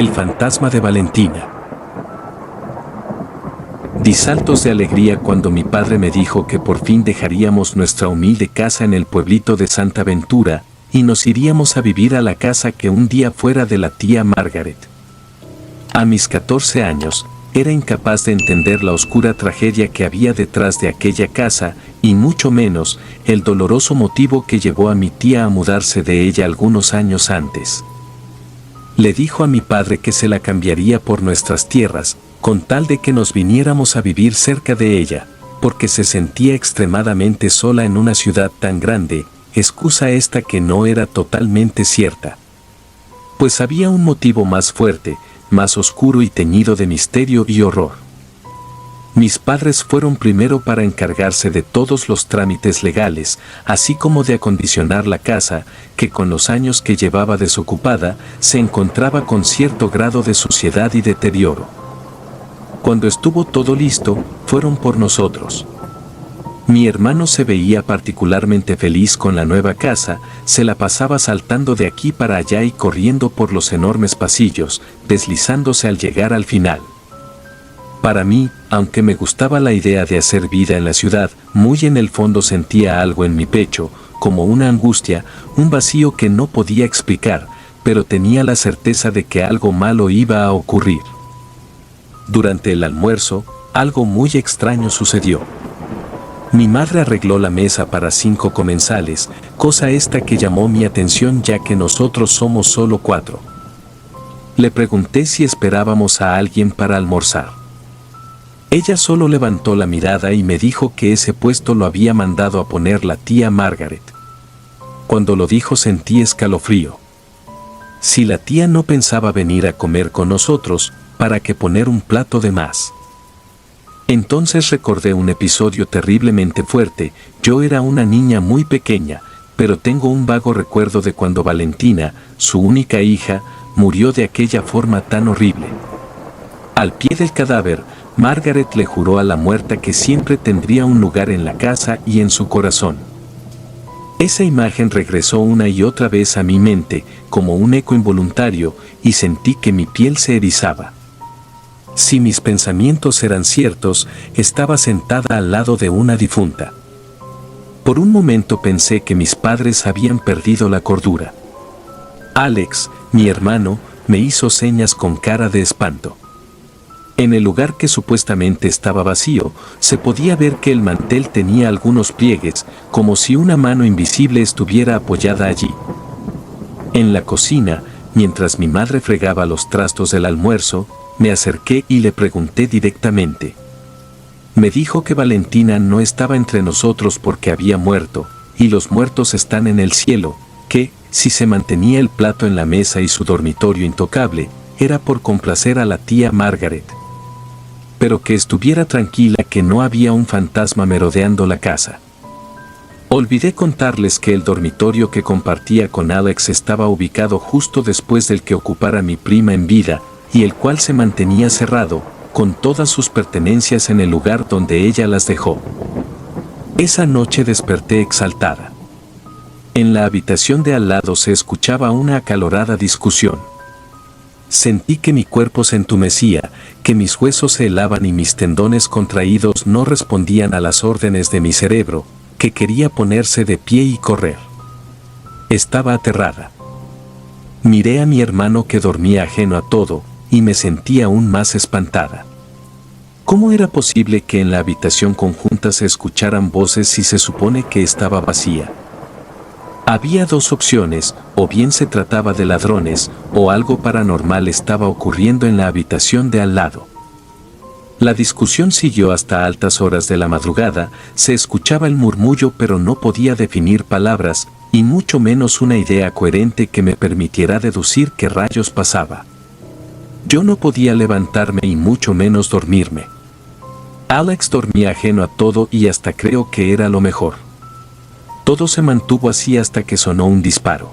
El fantasma de Valentina. Di saltos de alegría cuando mi padre me dijo que por fin dejaríamos nuestra humilde casa en el pueblito de Santa Ventura y nos iríamos a vivir a la casa que un día fuera de la tía Margaret. A mis 14 años, era incapaz de entender la oscura tragedia que había detrás de aquella casa y mucho menos el doloroso motivo que llevó a mi tía a mudarse de ella algunos años antes. Le dijo a mi padre que se la cambiaría por nuestras tierras, con tal de que nos viniéramos a vivir cerca de ella, porque se sentía extremadamente sola en una ciudad tan grande, excusa esta que no era totalmente cierta. Pues había un motivo más fuerte, más oscuro y teñido de misterio y horror. Mis padres fueron primero para encargarse de todos los trámites legales, así como de acondicionar la casa, que con los años que llevaba desocupada, se encontraba con cierto grado de suciedad y deterioro. Cuando estuvo todo listo, fueron por nosotros. Mi hermano se veía particularmente feliz con la nueva casa, se la pasaba saltando de aquí para allá y corriendo por los enormes pasillos, deslizándose al llegar al final. Para mí, aunque me gustaba la idea de hacer vida en la ciudad, muy en el fondo sentía algo en mi pecho, como una angustia, un vacío que no podía explicar, pero tenía la certeza de que algo malo iba a ocurrir. Durante el almuerzo, algo muy extraño sucedió. Mi madre arregló la mesa para 5 comensales, cosa esta que llamó mi atención ya que nosotros somos solo 4. Le pregunté si esperábamos a alguien para almorzar. Ella solo levantó la mirada y me dijo que ese puesto lo había mandado a poner la tía Margaret. Cuando lo dijo sentí escalofrío. Si la tía no pensaba venir a comer con nosotros, ¿para qué poner un plato de más? Entonces recordé un episodio terriblemente fuerte. Yo era una niña muy pequeña, pero tengo un vago recuerdo de cuando Valentina, su única hija, murió de aquella forma tan horrible. Al pie del cadáver, Margaret le juró a la muerta que siempre tendría un lugar en la casa y en su corazón. Esa imagen regresó una y otra vez a mi mente, como un eco involuntario, y sentí que mi piel se erizaba. Si mis pensamientos eran ciertos, estaba sentada al lado de una difunta. Por un momento pensé que mis padres habían perdido la cordura. Alex, mi hermano, me hizo señas con cara de espanto. En el lugar que supuestamente estaba vacío, se podía ver que el mantel tenía algunos pliegues, como si una mano invisible estuviera apoyada allí. En la cocina, mientras mi madre fregaba los trastos del almuerzo, me acerqué y le pregunté directamente. Me dijo que Valentina no estaba entre nosotros porque había muerto, y los muertos están en el cielo, que, si se mantenía el plato en la mesa y su dormitorio intocable, era por complacer a la tía Margaret. Pero que estuviera tranquila que no había un fantasma merodeando la casa. Olvidé contarles que el dormitorio que compartía con Alex estaba ubicado justo después del que ocupara mi prima en vida, y el cual se mantenía cerrado, con todas sus pertenencias en el lugar donde ella las dejó. Esa noche desperté exaltada. En la habitación de al lado se escuchaba una acalorada discusión. Sentí que mi cuerpo se entumecía, que mis huesos se helaban y mis tendones contraídos no respondían a las órdenes de mi cerebro, que quería ponerse de pie y correr. Estaba aterrada. Miré a mi hermano que dormía ajeno a todo, y me sentí aún más espantada. ¿Cómo era posible que en la habitación conjunta se escucharan voces si se supone que estaba vacía? Había 2 opciones, o bien se trataba de ladrones, o algo paranormal estaba ocurriendo en la habitación de al lado. La discusión siguió hasta altas horas de la madrugada, se escuchaba el murmullo pero no podía definir palabras, y mucho menos una idea coherente que me permitiera deducir qué rayos pasaba. Yo no podía levantarme y mucho menos dormirme. Alex dormía ajeno a todo y hasta creo que era lo mejor. Todo se mantuvo así hasta que sonó un disparo.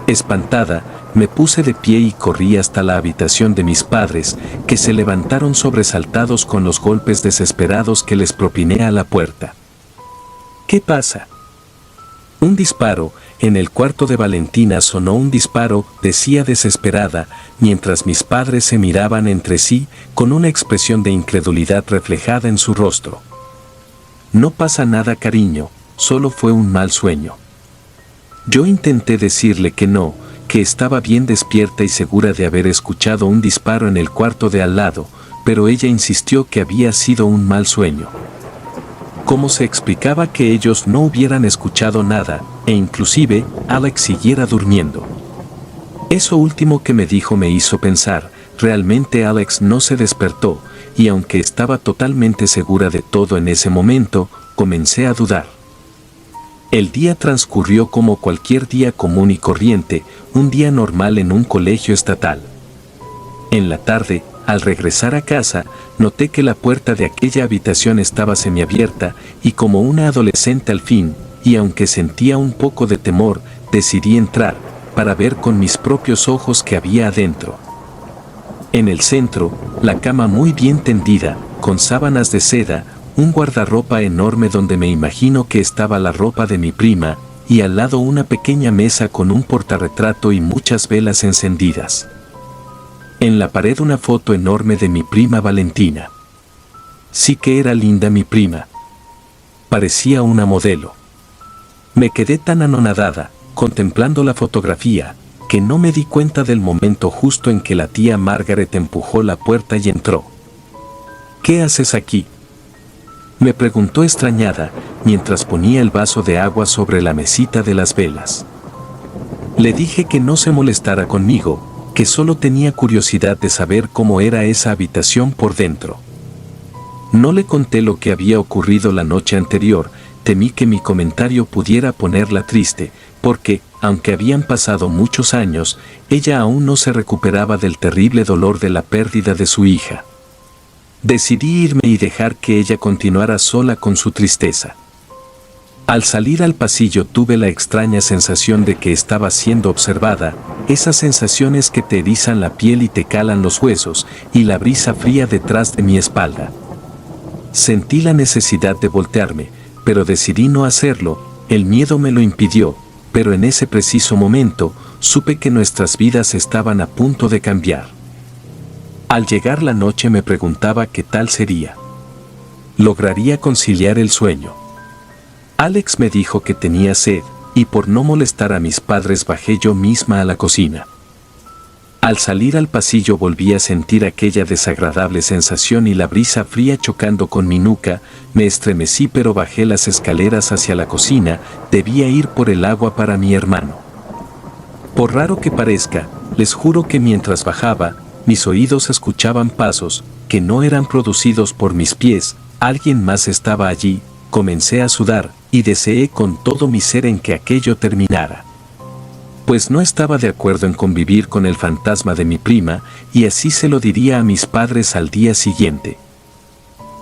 Espantada, me puse de pie y corrí hasta la habitación de mis padres, que se levantaron sobresaltados con los golpes desesperados que les propiné a la puerta. ¿Qué pasa? Un disparo. En el cuarto de Valentina sonó un disparo, decía desesperada, mientras mis padres se miraban entre sí, con una expresión de incredulidad reflejada en su rostro. No pasa nada, cariño, solo fue un mal sueño. Yo intenté decirle que no, que estaba bien despierta y segura de haber escuchado un disparo en el cuarto de al lado, pero ella insistió que había sido un mal sueño. ¿Cómo se explicaba que ellos no hubieran escuchado nada, e inclusive Alex siguiera durmiendo? Eso último que me dijo me hizo pensar, realmente Alex no se despertó, y aunque estaba totalmente segura de todo en ese momento, comencé a dudar. El día transcurrió como cualquier día común y corriente, un día normal en un colegio estatal. En la tarde, al regresar a casa, noté que la puerta de aquella habitación estaba semiabierta y como una adolescente al fin, y aunque sentía un poco de temor, decidí entrar, para ver con mis propios ojos qué había adentro. En el centro, la cama muy bien tendida, con sábanas de seda, un guardarropa enorme donde me imagino que estaba la ropa de mi prima, y al lado una pequeña mesa con un portarretrato y muchas velas encendidas. En la pared una foto enorme de mi prima Valentina. Sí que era linda mi prima. Parecía una modelo. Me quedé tan anonadada, contemplando la fotografía, que no me di cuenta del momento justo en que la tía Margaret empujó la puerta y entró. ¿Qué haces aquí?, me preguntó extrañada, mientras ponía el vaso de agua sobre la mesita de las velas. Le dije que no se molestara conmigo, que solo tenía curiosidad de saber cómo era esa habitación por dentro. No le conté lo que había ocurrido la noche anterior, temí que mi comentario pudiera ponerla triste, porque, aunque habían pasado muchos años, ella aún no se recuperaba del terrible dolor de la pérdida de su hija. Decidí irme y dejar que ella continuara sola con su tristeza. Al salir al pasillo tuve la extraña sensación de que estaba siendo observada, esas sensaciones que te erizan la piel y te calan los huesos, y la brisa fría detrás de mi espalda. Sentí la necesidad de voltearme, pero decidí no hacerlo, el miedo me lo impidió, pero en ese preciso momento, supe que nuestras vidas estaban a punto de cambiar. Al llegar la noche me preguntaba qué tal sería. ¿Lograría conciliar el sueño? Alex me dijo que tenía sed, y por no molestar a mis padres bajé yo misma a la cocina. Al salir al pasillo volví a sentir aquella desagradable sensación y la brisa fría chocando con mi nuca, me estremecí pero bajé las escaleras hacia la cocina, debía ir por el agua para mi hermano. Por raro que parezca, les juro que mientras bajaba, mis oídos escuchaban pasos, que no eran producidos por mis pies, alguien más estaba allí, comencé a sudar, y deseé con todo mi ser en que aquello terminara. Pues no estaba de acuerdo en convivir con el fantasma de mi prima, y así se lo diría a mis padres al día siguiente.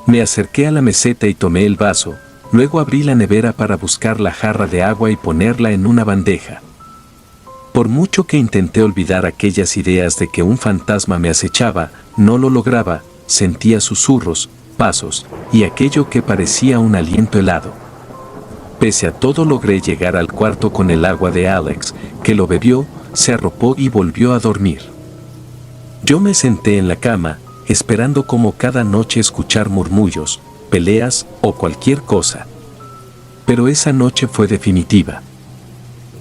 Me acerqué a la meseta y tomé el vaso, luego abrí la nevera para buscar la jarra de agua y ponerla en una bandeja. Por mucho que intenté olvidar aquellas ideas de que un fantasma me acechaba, no lo lograba, sentía susurros, pasos, y aquello que parecía un aliento helado. Pese a todo logré llegar al cuarto con el agua de Alex, que lo bebió, se arropó y volvió a dormir. Yo me senté en la cama, esperando como cada noche escuchar murmullos, peleas o cualquier cosa. Pero esa noche fue definitiva.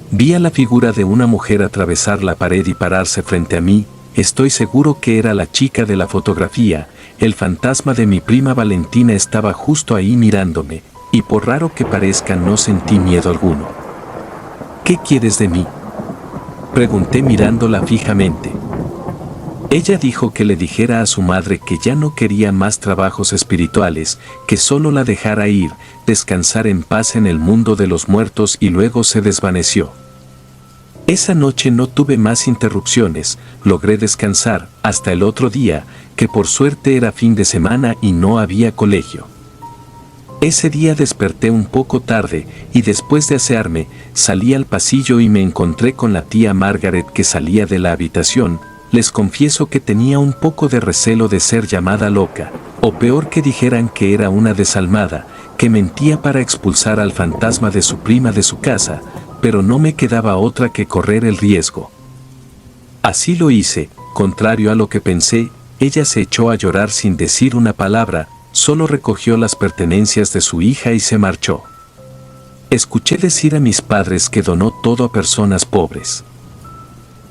Vi a la figura de una mujer atravesar la pared y pararse frente a mí, estoy seguro que era la chica de la fotografía, el fantasma de mi prima Valentina estaba justo ahí mirándome, y por raro que parezca no sentí miedo alguno. ¿Qué quieres de mí?, pregunté mirándola fijamente. Ella dijo que le dijera a su madre que ya no quería más trabajos espirituales, que solo la dejara ir, descansar en paz en el mundo de los muertos y luego se desvaneció. Esa noche no tuve más interrupciones, logré descansar hasta el otro día, que por suerte era fin de semana y no había colegio. Ese día desperté un poco tarde y después de asearme, salí al pasillo y me encontré con la tía Margaret que salía de la habitación, Les confieso que tenía un poco de recelo de ser llamada loca, o peor que dijeran que era una desalmada, que mentía para expulsar al fantasma de su prima de su casa, pero no me quedaba otra que correr el riesgo. Así lo hice, contrario a lo que pensé, ella se echó a llorar sin decir una palabra, solo recogió las pertenencias de su hija y se marchó. Escuché decir a mis padres que donó todo a personas pobres.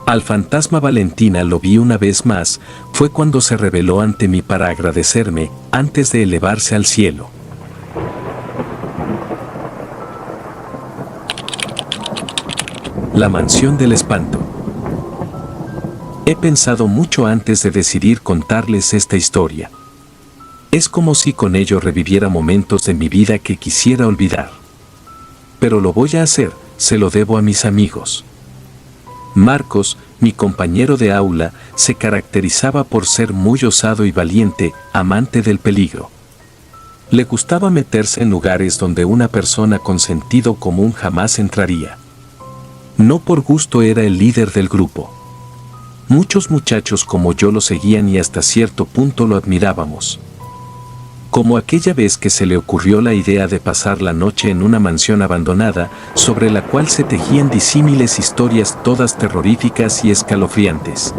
Al fantasma Valentina lo vi una vez más, fue cuando se reveló ante mí para agradecerme, antes de elevarse al cielo. La mansión del espanto. He pensado mucho antes de decidir contarles esta historia. Es como si con ello reviviera momentos de mi vida que quisiera olvidar. Pero lo voy a hacer, se lo debo a mis amigos. Marcos, mi compañero de aula, se caracterizaba por ser muy osado y valiente, amante del peligro. Le gustaba meterse en lugares donde una persona con sentido común jamás entraría. No por gusto era el líder del grupo. Muchos muchachos como yo lo seguían y hasta cierto punto lo admirábamos. Como aquella vez que se le ocurrió la idea de pasar la noche en una mansión abandonada, sobre la cual se tejían disímiles historias todas terroríficas y escalofriantes.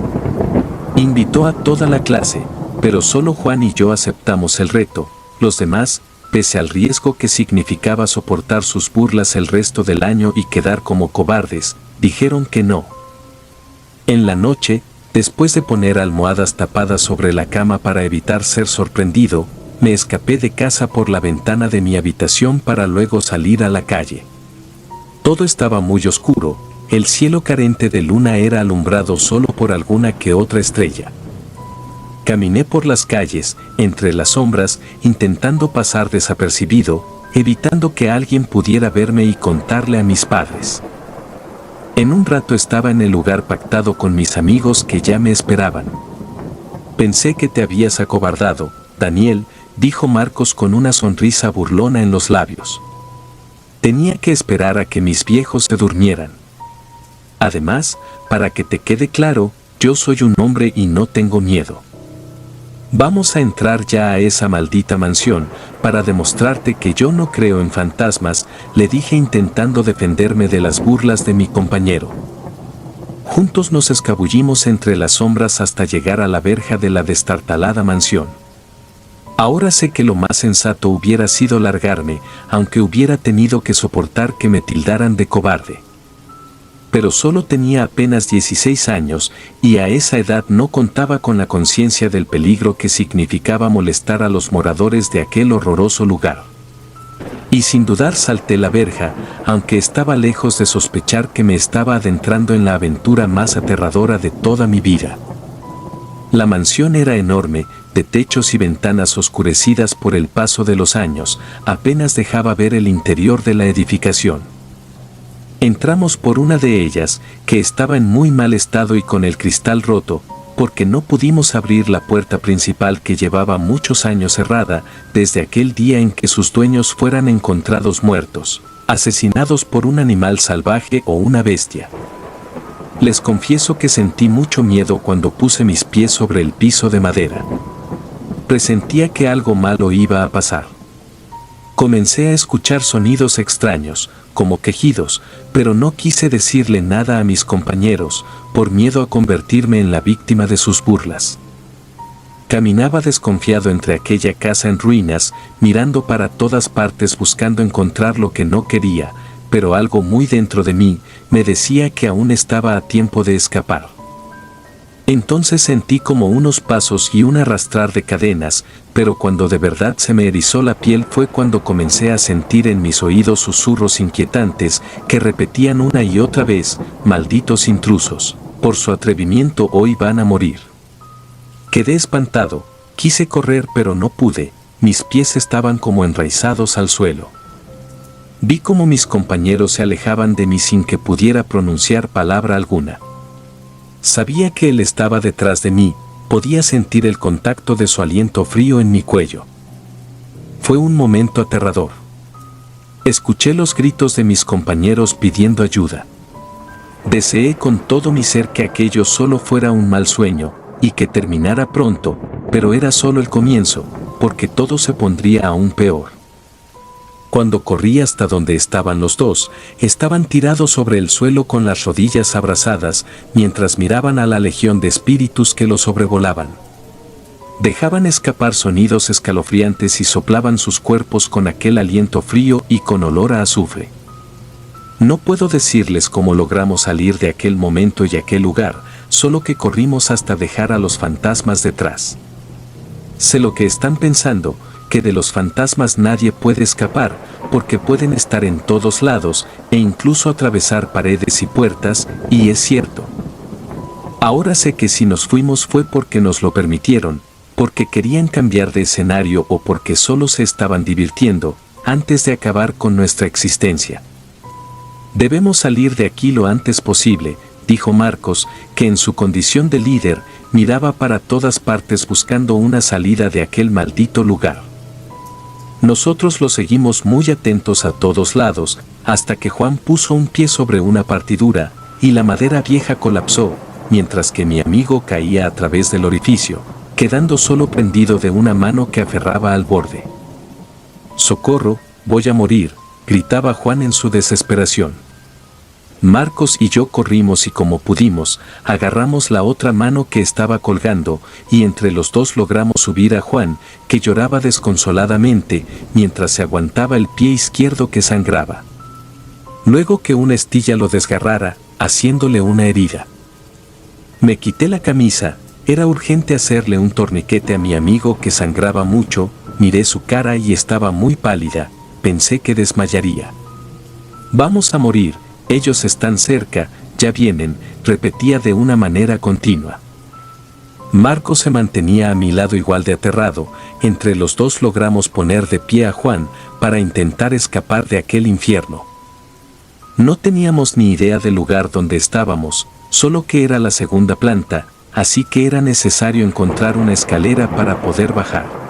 Invitó a toda la clase, pero solo Juan y yo aceptamos el reto. Los demás, pese al riesgo que significaba soportar sus burlas el resto del año y quedar como cobardes, dijeron que no. En la noche, después de poner almohadas tapadas sobre la cama para evitar ser sorprendido, me escapé de casa por la ventana de mi habitación para luego salir a la calle. Todo estaba muy oscuro, el cielo carente de luna era alumbrado solo por alguna que otra estrella. Caminé por las calles, entre las sombras, intentando pasar desapercibido, evitando que alguien pudiera verme y contarle a mis padres. En un rato estaba en el lugar pactado con mis amigos que ya me esperaban. Pensé que te habías acobardado, Daniel, dijo Marcos con una sonrisa burlona en los labios. Tenía que esperar a que mis viejos se durmieran. Además, para que te quede claro, yo soy un hombre y no tengo miedo. Vamos a entrar ya a esa maldita mansión, para demostrarte que yo no creo en fantasmas, le dije intentando defenderme de las burlas de mi compañero. Juntos nos escabullimos entre las sombras hasta llegar a la verja de la destartalada mansión. Ahora sé que lo más sensato hubiera sido largarme, aunque hubiera tenido que soportar que me tildaran de cobarde. Pero solo tenía apenas 16 años, y a esa edad no contaba con la conciencia del peligro que significaba molestar a los moradores de aquel horroroso lugar. Y sin dudar salté la verja, aunque estaba lejos de sospechar que me estaba adentrando en la aventura más aterradora de toda mi vida. La mansión era enorme, de techos y ventanas oscurecidas por el paso de los años, apenas dejaba ver el interior de la edificación. Entramos por una de ellas, que estaba en muy mal estado y con el cristal roto, porque no pudimos abrir la puerta principal que llevaba muchos años cerrada, desde aquel día en que sus dueños fueran encontrados muertos, asesinados por un animal salvaje o una bestia. Les confieso que sentí mucho miedo cuando puse mis pies sobre el piso de madera. Presentía que algo malo iba a pasar. Comencé a escuchar sonidos extraños, como quejidos, pero no quise decirle nada a mis compañeros, por miedo a convertirme en la víctima de sus burlas. Caminaba desconfiado entre aquella casa en ruinas, mirando para todas partes buscando encontrar lo que no quería, pero algo muy dentro de mí me decía que aún estaba a tiempo de escapar. Entonces sentí como unos pasos y un arrastrar de cadenas, pero cuando de verdad se me erizó la piel fue cuando comencé a sentir en mis oídos susurros inquietantes que repetían una y otra vez: malditos intrusos, por su atrevimiento hoy van a morir. Quedé espantado, quise correr pero no pude, mis pies estaban como enraizados al suelo. Vi como mis compañeros se alejaban de mí sin que pudiera pronunciar palabra alguna. Sabía que él estaba detrás de mí, podía sentir el contacto de su aliento frío en mi cuello. Fue un momento aterrador. Escuché los gritos de mis compañeros pidiendo ayuda. Deseé con todo mi ser que aquello solo fuera un mal sueño, y que terminara pronto, pero era solo el comienzo, porque todo se pondría aún peor. Cuando corrí hasta donde estaban los dos, estaban tirados sobre el suelo con las rodillas abrazadas, mientras miraban a la legión de espíritus que los sobrevolaban. Dejaban escapar sonidos escalofriantes y soplaban sus cuerpos con aquel aliento frío y con olor a azufre. No puedo decirles cómo logramos salir de aquel momento y aquel lugar, solo que corrimos hasta dejar a los fantasmas detrás. Sé lo que están pensando, que de los fantasmas nadie puede escapar, porque pueden estar en todos lados, e incluso atravesar paredes y puertas, y es cierto. Ahora sé que si nos fuimos fue porque nos lo permitieron, porque querían cambiar de escenario o porque solo se estaban divirtiendo, antes de acabar con nuestra existencia. Debemos salir de aquí lo antes posible, dijo Marcos, que en su condición de líder, miraba para todas partes buscando una salida de aquel maldito lugar. Nosotros lo seguimos muy atentos a todos lados, hasta que Juan puso un pie sobre una partidura, y la madera vieja colapsó, mientras que mi amigo caía a través del orificio, quedando solo prendido de una mano que aferraba al borde. «¡Socorro, voy a morir!», gritaba Juan en su desesperación. Marcos y yo corrimos y como pudimos, agarramos la otra mano que estaba colgando, y entre los dos logramos subir a Juan, que lloraba desconsoladamente, mientras se aguantaba el pie izquierdo que sangraba. Luego que una estilla lo desgarrara, haciéndole una herida. Me quité la camisa, era urgente hacerle un torniquete a mi amigo que sangraba mucho, miré su cara y estaba muy pálida, pensé que desmayaría. «Vamos a morir. Ellos están cerca, ya vienen», repetía de una manera continua. Marcos se mantenía a mi lado igual de aterrado, entre los dos logramos poner de pie a Juan, para intentar escapar de aquel infierno. No teníamos ni idea del lugar donde estábamos, solo que era la segunda planta, así que era necesario encontrar una escalera para poder bajar.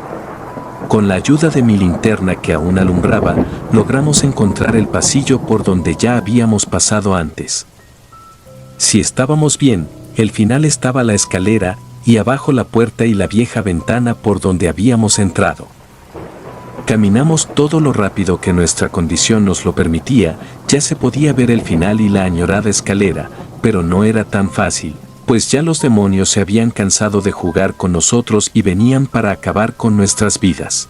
Con la ayuda de mi linterna que aún alumbraba, logramos encontrar el pasillo por donde ya habíamos pasado antes. Si estábamos bien, el final estaba la escalera, y abajo la puerta y la vieja ventana por donde habíamos entrado. Caminamos todo lo rápido que nuestra condición nos lo permitía, ya se podía ver el final y la añorada escalera, pero no era tan fácil, pues ya los demonios se habían cansado de jugar con nosotros y venían para acabar con nuestras vidas.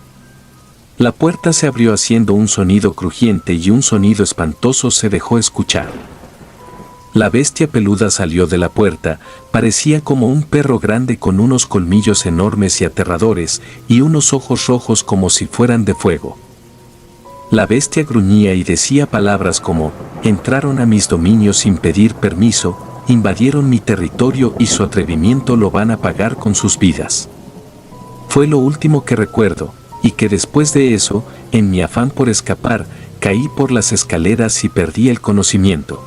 La puerta se abrió haciendo un sonido crujiente y un sonido espantoso se dejó escuchar. La bestia peluda salió de la puerta, parecía como un perro grande con unos colmillos enormes y aterradores, y unos ojos rojos como si fueran de fuego. La bestia gruñía y decía palabras como: «Entraron a mis dominios sin pedir permiso, invadieron mi territorio y su atrevimiento lo van a pagar con sus vidas». Fue lo último que recuerdo, y que después de eso, en mi afán por escapar, caí por las escaleras y perdí el conocimiento.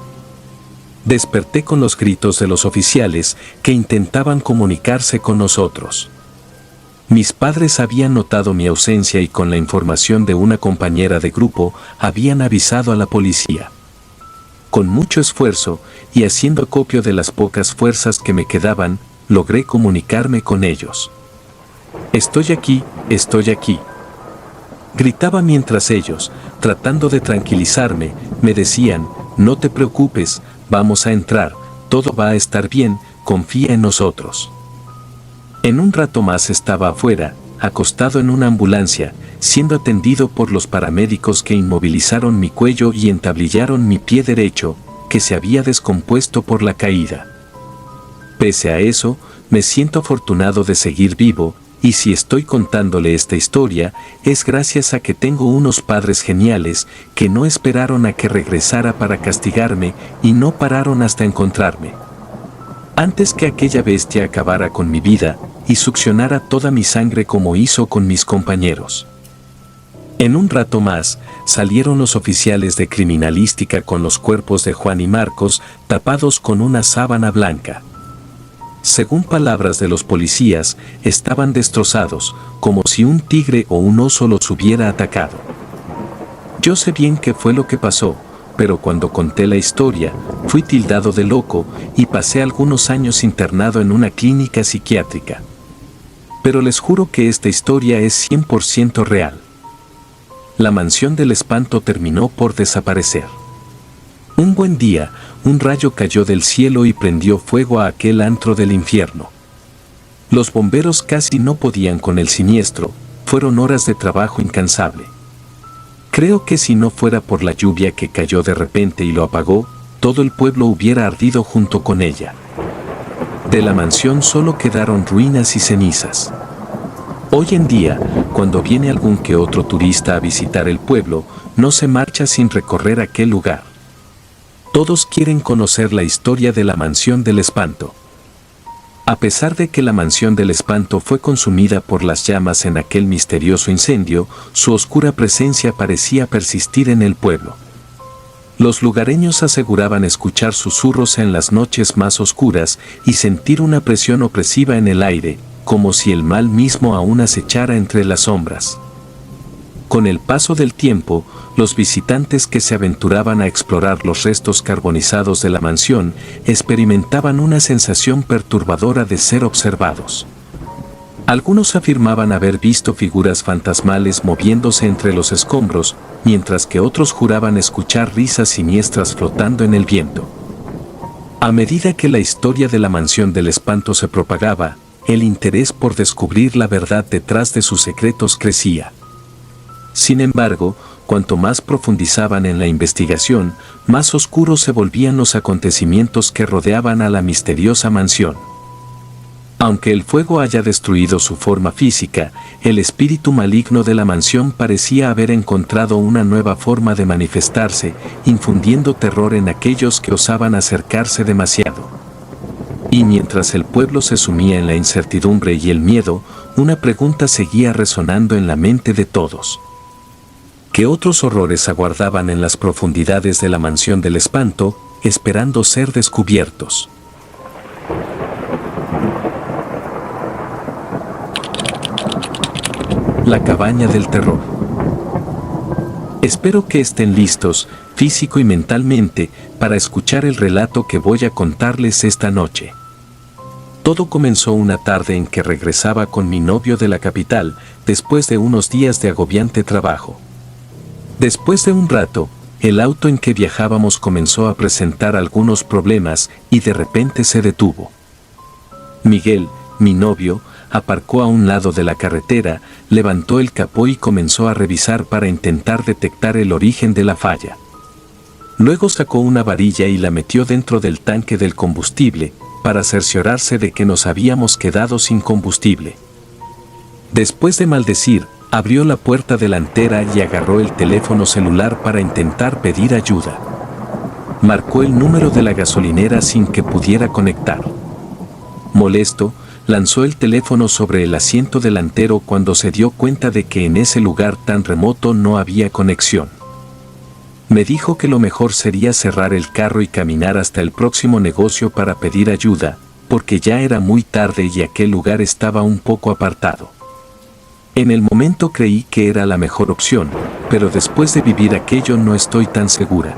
Desperté con los gritos de los oficiales que intentaban comunicarse con nosotros. Mis padres habían notado mi ausencia y con la información de una compañera de grupo habían avisado a la policía. Con mucho esfuerzo, y haciendo acopio de las pocas fuerzas que me quedaban, logré comunicarme con ellos. «Estoy aquí», gritaba mientras ellos, tratando de tranquilizarme, me decían: «No te preocupes, vamos a entrar, todo va a estar bien, confía en nosotros». En un rato más estaba afuera, acostado en una ambulancia, siendo atendido por los paramédicos que inmovilizaron mi cuello y entablillaron mi pie derecho, que se había descompuesto por la caída. Pese a eso, me siento afortunado de seguir vivo, y si estoy contándole esta historia, es gracias a que tengo unos padres geniales que no esperaron a que regresara para castigarme y no pararon hasta encontrarme. Antes que aquella bestia acabara con mi vida y succionara toda mi sangre como hizo con mis compañeros. En un rato más, salieron los oficiales de criminalística con los cuerpos de Juan y Marcos tapados con una sábana blanca. Según palabras de los policías, estaban destrozados, como si un tigre o un oso los hubiera atacado. Yo sé bien qué fue lo que pasó, pero cuando conté la historia, fui tildado de loco y pasé algunos años internado en una clínica psiquiátrica. Pero les juro que esta historia es 100% real. La mansión del espanto terminó por desaparecer. Un buen día, un rayo cayó del cielo y prendió fuego a aquel antro del infierno. Los bomberos casi no podían con el siniestro, fueron horas de trabajo incansable. Creo que si no fuera por la lluvia que cayó de repente y lo apagó, todo el pueblo hubiera ardido junto con ella. De la mansión solo quedaron ruinas y cenizas. Hoy en día, cuando viene algún que otro turista a visitar el pueblo, no se marcha sin recorrer aquel lugar. Todos quieren conocer la historia de la mansión del espanto. A pesar de que la mansión del espanto fue consumida por las llamas en aquel misterioso incendio, su oscura presencia parecía persistir en el pueblo. Los lugareños aseguraban escuchar susurros en las noches más oscuras y sentir una presión opresiva en el aire, como si el mal mismo aún acechara entre las sombras. Con el paso del tiempo, los visitantes que se aventuraban a explorar los restos carbonizados de la mansión experimentaban una sensación perturbadora de ser observados. Algunos afirmaban haber visto figuras fantasmales moviéndose entre los escombros, mientras que otros juraban escuchar risas siniestras flotando en el viento. A medida que la historia de la mansión del espanto se propagaba, el interés por descubrir la verdad detrás de sus secretos crecía. Sin embargo, cuanto más profundizaban en la investigación, más oscuros se volvían los acontecimientos que rodeaban a la misteriosa mansión. Aunque el fuego haya destruido su forma física, el espíritu maligno de la mansión parecía haber encontrado una nueva forma de manifestarse, infundiendo terror en aquellos que osaban acercarse demasiado. Y mientras el pueblo se sumía en la incertidumbre y el miedo, una pregunta seguía resonando en la mente de todos. ¿Qué otros horrores aguardaban en las profundidades de la mansión del espanto, esperando ser descubiertos? La cabaña del terror. Espero que estén listos, físico y mentalmente, para escuchar el relato que voy a contarles esta noche. Todo comenzó una tarde en que regresaba con mi novio de la capital, después de unos días de agobiante trabajo. Después de un rato, el auto en que viajábamos comenzó a presentar algunos problemas y de repente se detuvo. Miguel, mi novio, aparcó a un lado de la carretera, levantó el capó y comenzó a revisar para intentar detectar el origen de la falla. Luego sacó una varilla y la metió dentro del tanque del combustible, para cerciorarse de que nos habíamos quedado sin combustible. Después de maldecir, abrió la puerta delantera y agarró el teléfono celular para intentar pedir ayuda. Marcó el número de la gasolinera sin que pudiera conectar. Molesto, lanzó el teléfono sobre el asiento delantero cuando se dio cuenta de que en ese lugar tan remoto no había conexión. Me dijo que lo mejor sería cerrar el carro y caminar hasta el próximo negocio para pedir ayuda, porque ya era muy tarde y aquel lugar estaba un poco apartado. En el momento creí que era la mejor opción, pero después de vivir aquello no estoy tan segura.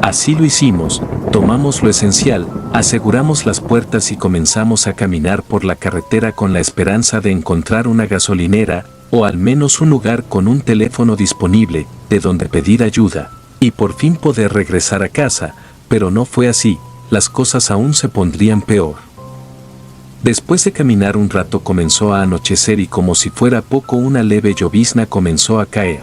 Así lo hicimos, tomamos lo esencial, aseguramos las puertas y comenzamos a caminar por la carretera con la esperanza de encontrar una gasolinera, o al menos un lugar con un teléfono disponible, de donde pedir ayuda, y por fin poder regresar a casa, pero no fue así, las cosas aún se pondrían peor. Después de caminar un rato comenzó a anochecer y como si fuera poco una leve llovizna comenzó a caer.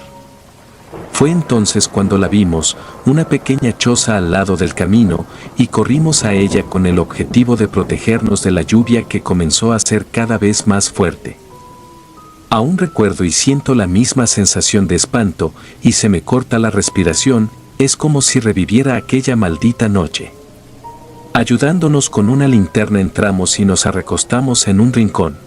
Fue entonces cuando la vimos, una pequeña choza al lado del camino, y corrimos a ella con el objetivo de protegernos de la lluvia que comenzó a ser cada vez más fuerte. Aún recuerdo y siento la misma sensación de espanto, y se me corta la respiración, es como si reviviera aquella maldita noche. Ayudándonos con una linterna entramos y nos arrecostamos en un rincón.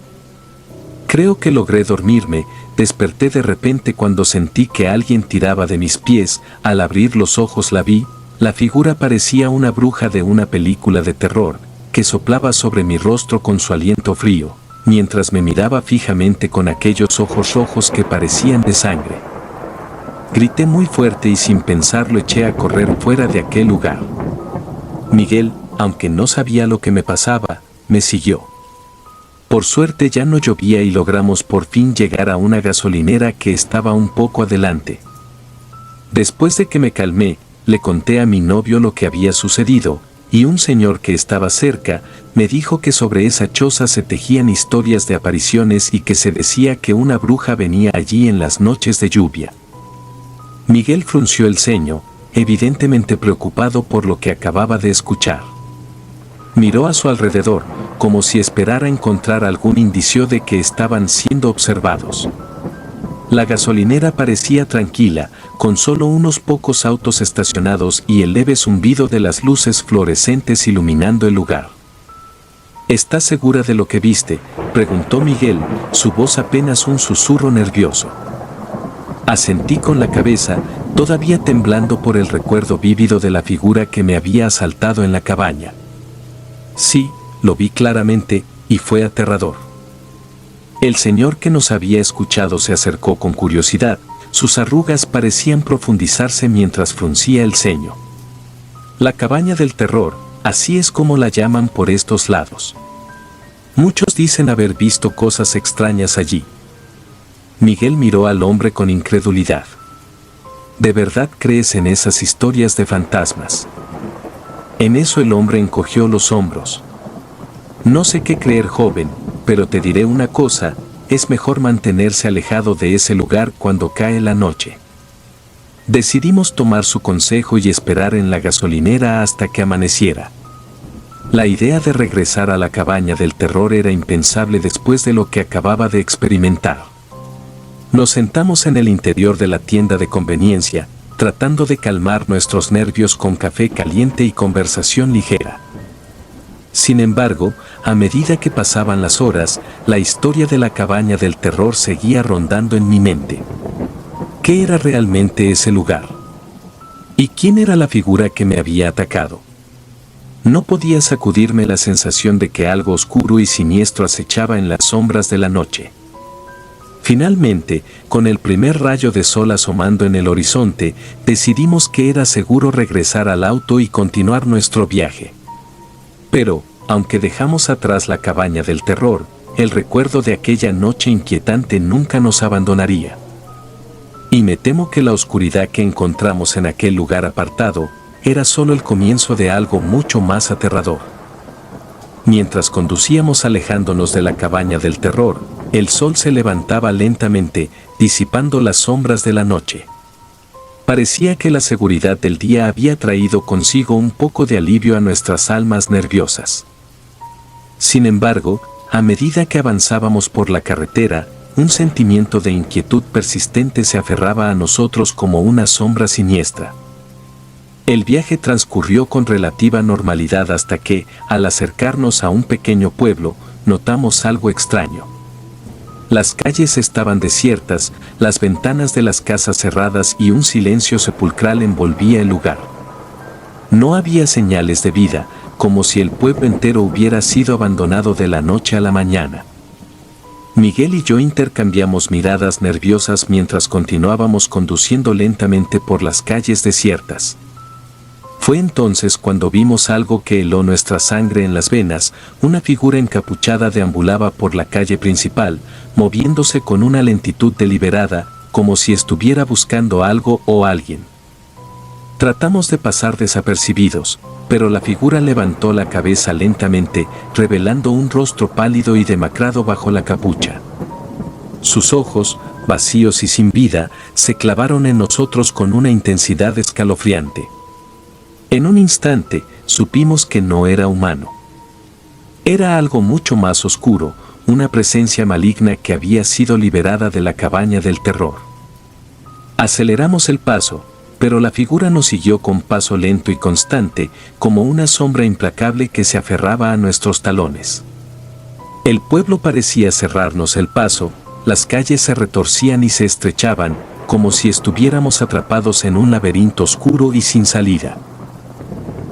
Creo que logré dormirme, desperté de repente cuando sentí que alguien tiraba de mis pies, al abrir los ojos la vi, la figura parecía una bruja de una película de terror, que soplaba sobre mi rostro con su aliento frío, mientras me miraba fijamente con aquellos ojos rojos que parecían de sangre. Grité muy fuerte y sin pensarlo eché a correr fuera de aquel lugar. Miguel, aunque no sabía lo que me pasaba, me siguió. Por suerte ya no llovía y logramos por fin llegar a una gasolinera que estaba un poco adelante. Después de que me calmé, le conté a mi novio lo que había sucedido, y un señor que estaba cerca me dijo que sobre esa choza se tejían historias de apariciones y que se decía que una bruja venía allí en las noches de lluvia. Miguel frunció el ceño, evidentemente preocupado por lo que acababa de escuchar. Miró a su alrededor, como si esperara encontrar algún indicio de que estaban siendo observados. La gasolinera parecía tranquila, con solo unos pocos autos estacionados y el leve zumbido de las luces fluorescentes iluminando el lugar. ¿Estás segura de lo que viste?, preguntó Miguel, su voz apenas un susurro nervioso. Asentí con la cabeza, todavía temblando por el recuerdo vívido de la figura que me había asaltado en la cabaña. Sí, lo vi claramente, y fue aterrador. El señor que nos había escuchado se acercó con curiosidad, sus arrugas parecían profundizarse mientras fruncía el ceño. La cabaña del terror, así es como la llaman por estos lados. Muchos dicen haber visto cosas extrañas allí. Miguel miró al hombre con incredulidad. ¿De verdad crees en esas historias de fantasmas? En eso el hombre encogió los hombros. No sé qué creer, joven, pero te diré una cosa, es mejor mantenerse alejado de ese lugar cuando cae la noche. Decidimos tomar su consejo y esperar en la gasolinera hasta que amaneciera. La idea de regresar a la cabaña del terror era impensable después de lo que acababa de experimentar. Nos sentamos en el interior de la tienda de conveniencia, tratando de calmar nuestros nervios con café caliente y conversación ligera. Sin embargo, a medida que pasaban las horas, la historia de la cabaña del terror seguía rondando en mi mente. ¿Qué era realmente ese lugar? ¿Y quién era la figura que me había atacado? No podía sacudirme la sensación de que algo oscuro y siniestro acechaba en las sombras de la noche. Finalmente, con el primer rayo de sol asomando en el horizonte, decidimos que era seguro regresar al auto y continuar nuestro viaje. Pero, aunque dejamos atrás la cabaña del terror, el recuerdo de aquella noche inquietante nunca nos abandonaría. Y me temo que la oscuridad que encontramos en aquel lugar apartado era solo el comienzo de algo mucho más aterrador. Mientras conducíamos alejándonos de la cabaña del terror, el sol se levantaba lentamente, disipando las sombras de la noche. Parecía que la seguridad del día había traído consigo un poco de alivio a nuestras almas nerviosas. Sin embargo, a medida que avanzábamos por la carretera, un sentimiento de inquietud persistente se aferraba a nosotros como una sombra siniestra. El viaje transcurrió con relativa normalidad hasta que, al acercarnos a un pequeño pueblo, notamos algo extraño. Las calles estaban desiertas, las ventanas de las casas cerradas y un silencio sepulcral envolvía el lugar. No había señales de vida, como si el pueblo entero hubiera sido abandonado de la noche a la mañana. Miguel y yo intercambiamos miradas nerviosas mientras continuábamos conduciendo lentamente por las calles desiertas. Fue entonces cuando vimos algo que heló nuestra sangre en las venas. Una figura encapuchada deambulaba por la calle principal, moviéndose con una lentitud deliberada, como si estuviera buscando algo o alguien. Tratamos de pasar desapercibidos, pero la figura levantó la cabeza lentamente, revelando un rostro pálido y demacrado bajo la capucha. Sus ojos, vacíos y sin vida, se clavaron en nosotros con una intensidad escalofriante. En un instante, supimos que no era humano. Era algo mucho más oscuro, una presencia maligna que había sido liberada de la cabaña del terror. Aceleramos el paso, pero la figura nos siguió con paso lento y constante, como una sombra implacable que se aferraba a nuestros talones. El pueblo parecía cerrarnos el paso, las calles se retorcían y se estrechaban, como si estuviéramos atrapados en un laberinto oscuro y sin salida.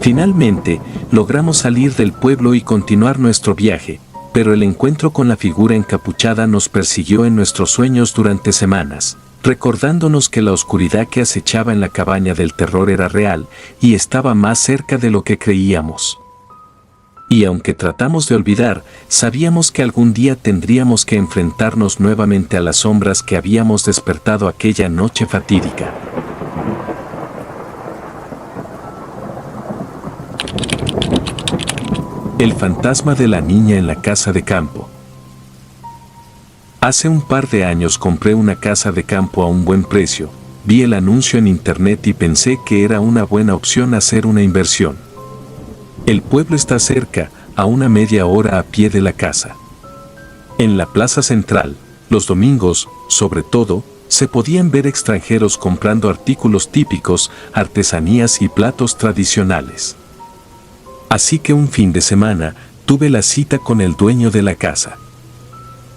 Finalmente, logramos salir del pueblo y continuar nuestro viaje, pero el encuentro con la figura encapuchada nos persiguió en nuestros sueños durante semanas. recordándonos que la oscuridad que acechaba en la cabaña del terror era real y estaba más cerca de lo que creíamos. Y aunque tratamos de olvidar, sabíamos que algún día tendríamos que enfrentarnos nuevamente a las sombras que habíamos despertado aquella noche fatídica. El fantasma de la niña en la casa de campo. Hace un par de años compré una casa de campo a un buen precio. Vi el anuncio en internet y pensé que era una buena opción hacer una inversión. El pueblo está cerca, a una media hora a pie de la casa. En la plaza central, los domingos, sobre todo, se podían ver extranjeros comprando artículos típicos, artesanías y platos tradicionales. Así que un fin de semana, tuve la cita con el dueño de la casa.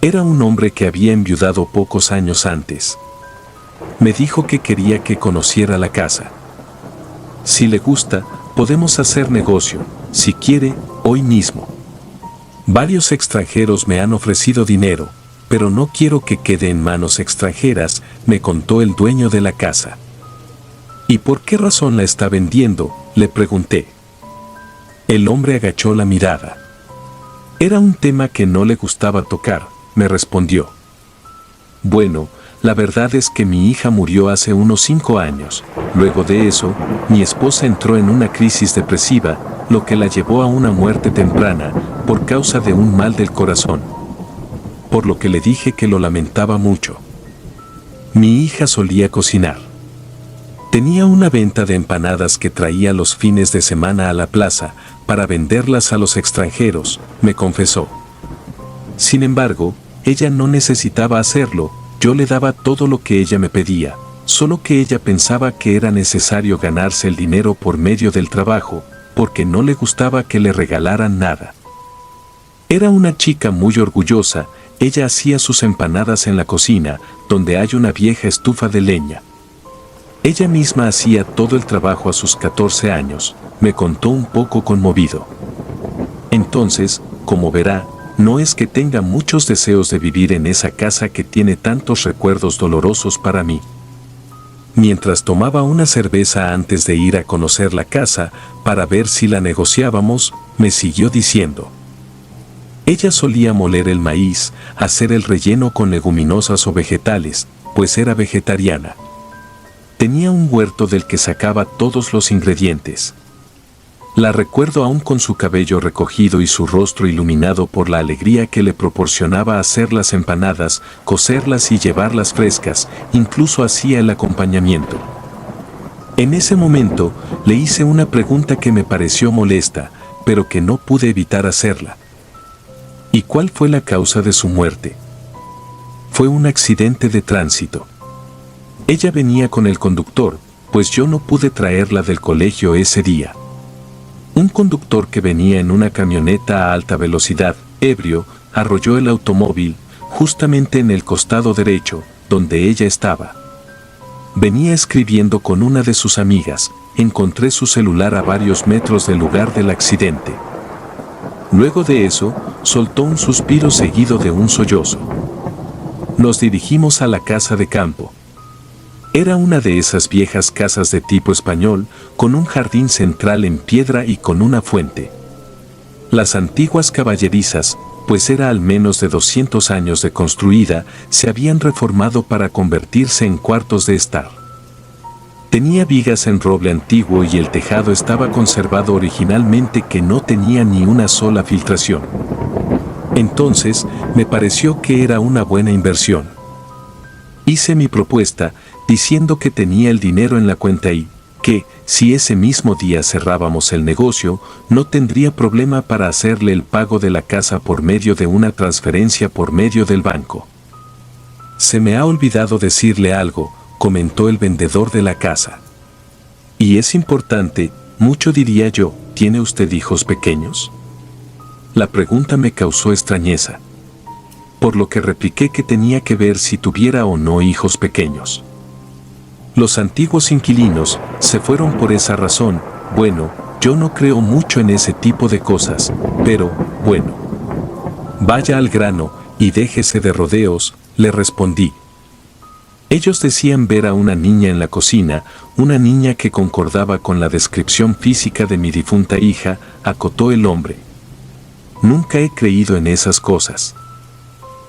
Era un hombre que había enviudado pocos años antes. Me dijo que quería que conociera la casa. Si le gusta, podemos hacer negocio, si quiere, hoy mismo. Varios extranjeros me han ofrecido dinero, pero no quiero que quede en manos extranjeras, me contó el dueño de la casa. ¿Y por qué razón la está vendiendo?, le pregunté. El hombre agachó la mirada. Era un tema que no le gustaba tocar, me respondió. Bueno, la verdad es que mi hija murió hace unos 5 años. Luego de eso, mi esposa entró en una crisis depresiva, lo que la llevó a una muerte temprana, por causa de un mal del corazón. Por lo que le dije que lo lamentaba mucho. Mi hija solía cocinar. Tenía una venta de empanadas que traía los fines de semana a la plaza, para venderlas a los extranjeros, me confesó. Sin embargo, ella no necesitaba hacerlo, yo le daba todo lo que ella me pedía, solo que ella pensaba que era necesario ganarse el dinero por medio del trabajo, porque no le gustaba que le regalaran nada. Era una chica muy orgullosa, ella hacía sus empanadas en la cocina, donde hay una vieja estufa de leña. Ella misma hacía todo el trabajo a sus 14 años, me contó un poco conmovido. Entonces, como verá, no es que tenga muchos deseos de vivir en esa casa que tiene tantos recuerdos dolorosos para mí. Mientras tomaba una cerveza antes de ir a conocer la casa, para ver si la negociábamos, me siguió diciendo. Ella solía moler el maíz, hacer el relleno con leguminosas o vegetales, pues era vegetariana. Tenía un huerto del que sacaba todos los ingredientes. La recuerdo aún con su cabello recogido y su rostro iluminado por la alegría que le proporcionaba hacer las empanadas, cocerlas y llevarlas frescas, incluso hacía el acompañamiento. En ese momento, le hice una pregunta que me pareció molesta, pero que no pude evitar hacerla. ¿Y cuál fue la causa de su muerte? Fue un accidente de tránsito. Ella venía con el conductor, pues yo no pude traerla del colegio ese día. Un conductor que venía en una camioneta a alta velocidad, ebrio, arrolló el automóvil, justamente en el costado derecho, donde ella estaba. Venía escribiendo con una de sus amigas, encontré su celular a varios metros del lugar del accidente. Luego de eso, soltó un suspiro seguido de un sollozo. Nos dirigimos a la casa de campo. Era una de esas viejas casas de tipo español, con un jardín central en piedra y con una fuente. Las antiguas caballerizas, pues era al menos de 200 años de construida, se habían reformado para convertirse en cuartos de estar. Tenía vigas en roble antiguo y el tejado estaba conservado originalmente, que no tenía ni una sola filtración. Entonces, me pareció que era una buena inversión. Hice mi propuesta, diciendo que tenía el dinero en la cuenta y que, si ese mismo día cerrábamos el negocio, no tendría problema para hacerle el pago de la casa por medio de una transferencia por medio del banco. Se me ha olvidado decirle algo, comentó el vendedor de la casa. Y es importante, mucho diría yo, ¿tiene usted hijos pequeños? La pregunta me causó extrañeza, por lo que repliqué que tenía que ver si tuviera o no hijos pequeños. Los antiguos inquilinos se fueron por esa razón. Bueno, yo no creo mucho en ese tipo de cosas, pero, bueno. Vaya al grano y déjese de rodeos, le respondí. Ellos decían ver a una niña en la cocina, una niña que concordaba con la descripción física de mi difunta hija, acotó el hombre. Nunca he creído en esas cosas.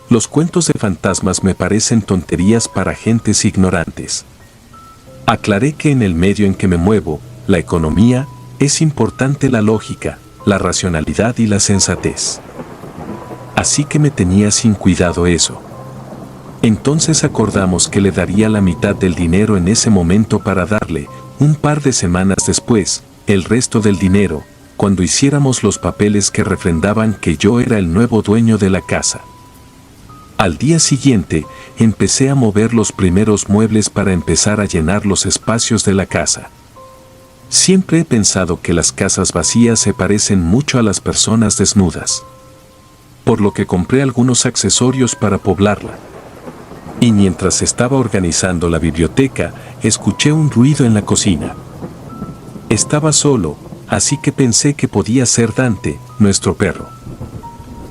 Los cuentos de fantasmas me parecen tonterías para gentes ignorantes. Aclaré que en el medio en que me muevo, la economía, es importante la lógica, la racionalidad y la sensatez. Así que me tenía sin cuidado eso. Entonces acordamos que le daría la mitad del dinero en ese momento para darle, un par de semanas después, el resto del dinero, cuando hiciéramos los papeles que refrendaban que yo era el nuevo dueño de la casa. Al día siguiente, empecé a mover los primeros muebles para empezar a llenar los espacios de la casa. Siempre he pensado que las casas vacías se parecen mucho a las personas desnudas. Por lo que compré algunos accesorios para poblarla. Y mientras estaba organizando la biblioteca, escuché un ruido en la cocina. Estaba solo, así que pensé que podía ser Dante, nuestro perro.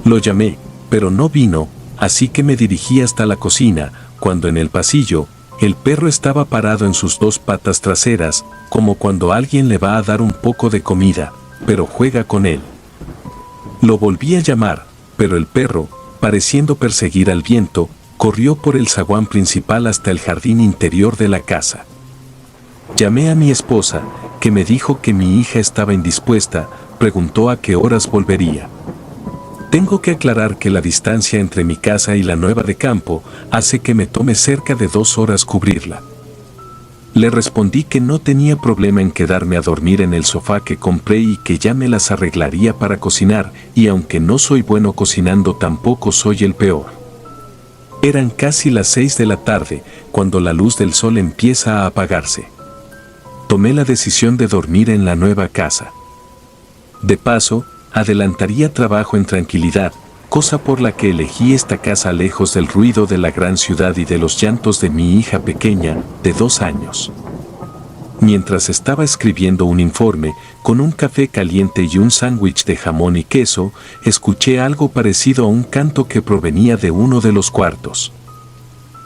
Lo llamé, pero no vino, así que me dirigí hasta la cocina, cuando en el pasillo, el perro estaba parado en sus dos patas traseras, como cuando alguien le va a dar un poco de comida, pero juega con él. Lo volví a llamar, pero el perro, pareciendo perseguir al viento, corrió por el zaguán principal hasta el jardín interior de la casa. Llamé a mi esposa, que me dijo que mi hija estaba indispuesta, preguntó a qué horas volvería. Tengo que aclarar que la distancia entre mi casa y la nueva de campo hace que me tome cerca de 2 horas cubrirla. Le respondí que no tenía problema en quedarme a dormir en el sofá que compré y que ya me las arreglaría para cocinar, y aunque no soy bueno cocinando tampoco soy el peor. Eran casi las 6 de la tarde, cuando la luz del sol empieza a apagarse. Tomé la decisión de dormir en la nueva casa. De paso, adelantaría trabajo en tranquilidad, cosa por la que elegí esta casa lejos del ruido de la gran ciudad y de los llantos de mi hija pequeña, de 2 años. Mientras estaba escribiendo un informe, con un café caliente y un sándwich de jamón y queso, escuché algo parecido a un canto que provenía de uno de los cuartos.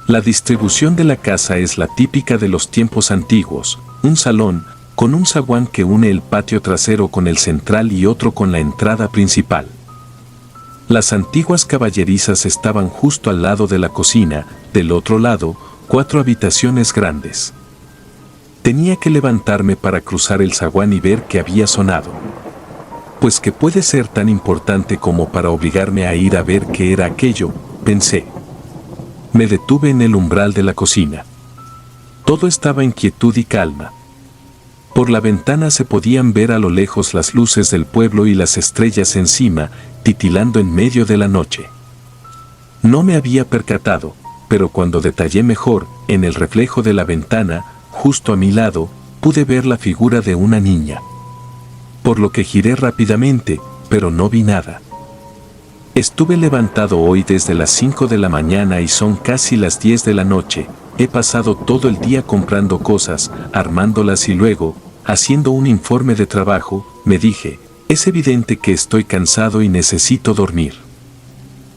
La distribución de la casa es la típica de los tiempos antiguos, un salón, con un zaguán que une el patio trasero con el central y otro con la entrada principal. Las antiguas caballerizas estaban justo al lado de la cocina, del otro lado, 4 habitaciones grandes. Tenía que levantarme para cruzar el zaguán y ver qué había sonado. Pues que puede ser tan importante como para obligarme a ir a ver qué era aquello, pensé. Me detuve en el umbral de la cocina. Todo estaba en quietud y calma. Por la ventana se podían ver a lo lejos las luces del pueblo y las estrellas encima, titilando en medio de la noche. No me había percatado, pero cuando detallé mejor, en el reflejo de la ventana, justo a mi lado, pude ver la figura de una niña. Por lo que giré rápidamente, pero no vi nada. Estuve levantado hoy desde las 5 de la mañana y son casi las 10 de la noche. He pasado todo el día comprando cosas, armándolas y luego, haciendo un informe de trabajo, me dije, es evidente que estoy cansado y necesito dormir.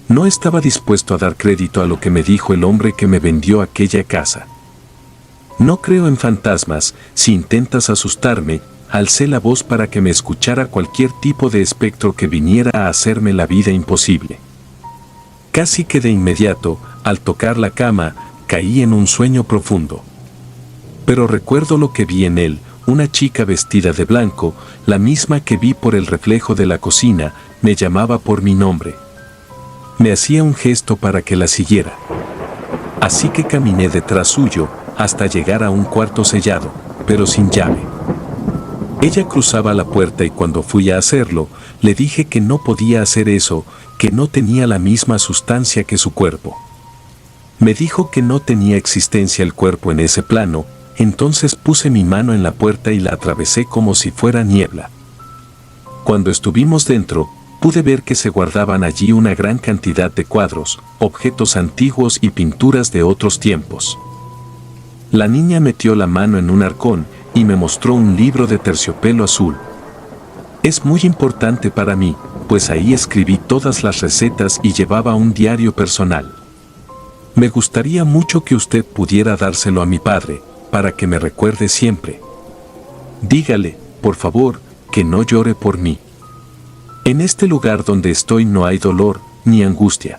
No estaba dispuesto a dar crédito a lo que me dijo el hombre que me vendió aquella casa. No creo en fantasmas, si intentas asustarme, alcé la voz para que me escuchara cualquier tipo de espectro que viniera a hacerme la vida imposible. Casi que de inmediato, al tocar la cama, caí en un sueño profundo. Pero recuerdo lo que vi en él, una chica vestida de blanco, la misma que vi por el reflejo de la cocina, me llamaba por mi nombre. Me hacía un gesto para que la siguiera. Así que caminé detrás suyo, hasta llegar a un cuarto sellado, pero sin llave. Ella cruzaba la puerta y cuando fui a hacerlo, le dije que no podía hacer eso, que no tenía la misma sustancia que su cuerpo. Me dijo que no tenía existencia el cuerpo en ese plano, entonces puse mi mano en la puerta y la atravesé como si fuera niebla. Cuando estuvimos dentro, pude ver que se guardaban allí una gran cantidad de cuadros, objetos antiguos y pinturas de otros tiempos. La niña metió la mano en un arcón y me mostró un libro de terciopelo azul. Es muy importante para mí, pues ahí escribí todas las recetas y llevaba un diario personal. Me gustaría mucho que usted pudiera dárselo a mi padre, para que me recuerde siempre. Dígale, por favor, que no llore por mí. En este lugar donde estoy no hay dolor ni angustia.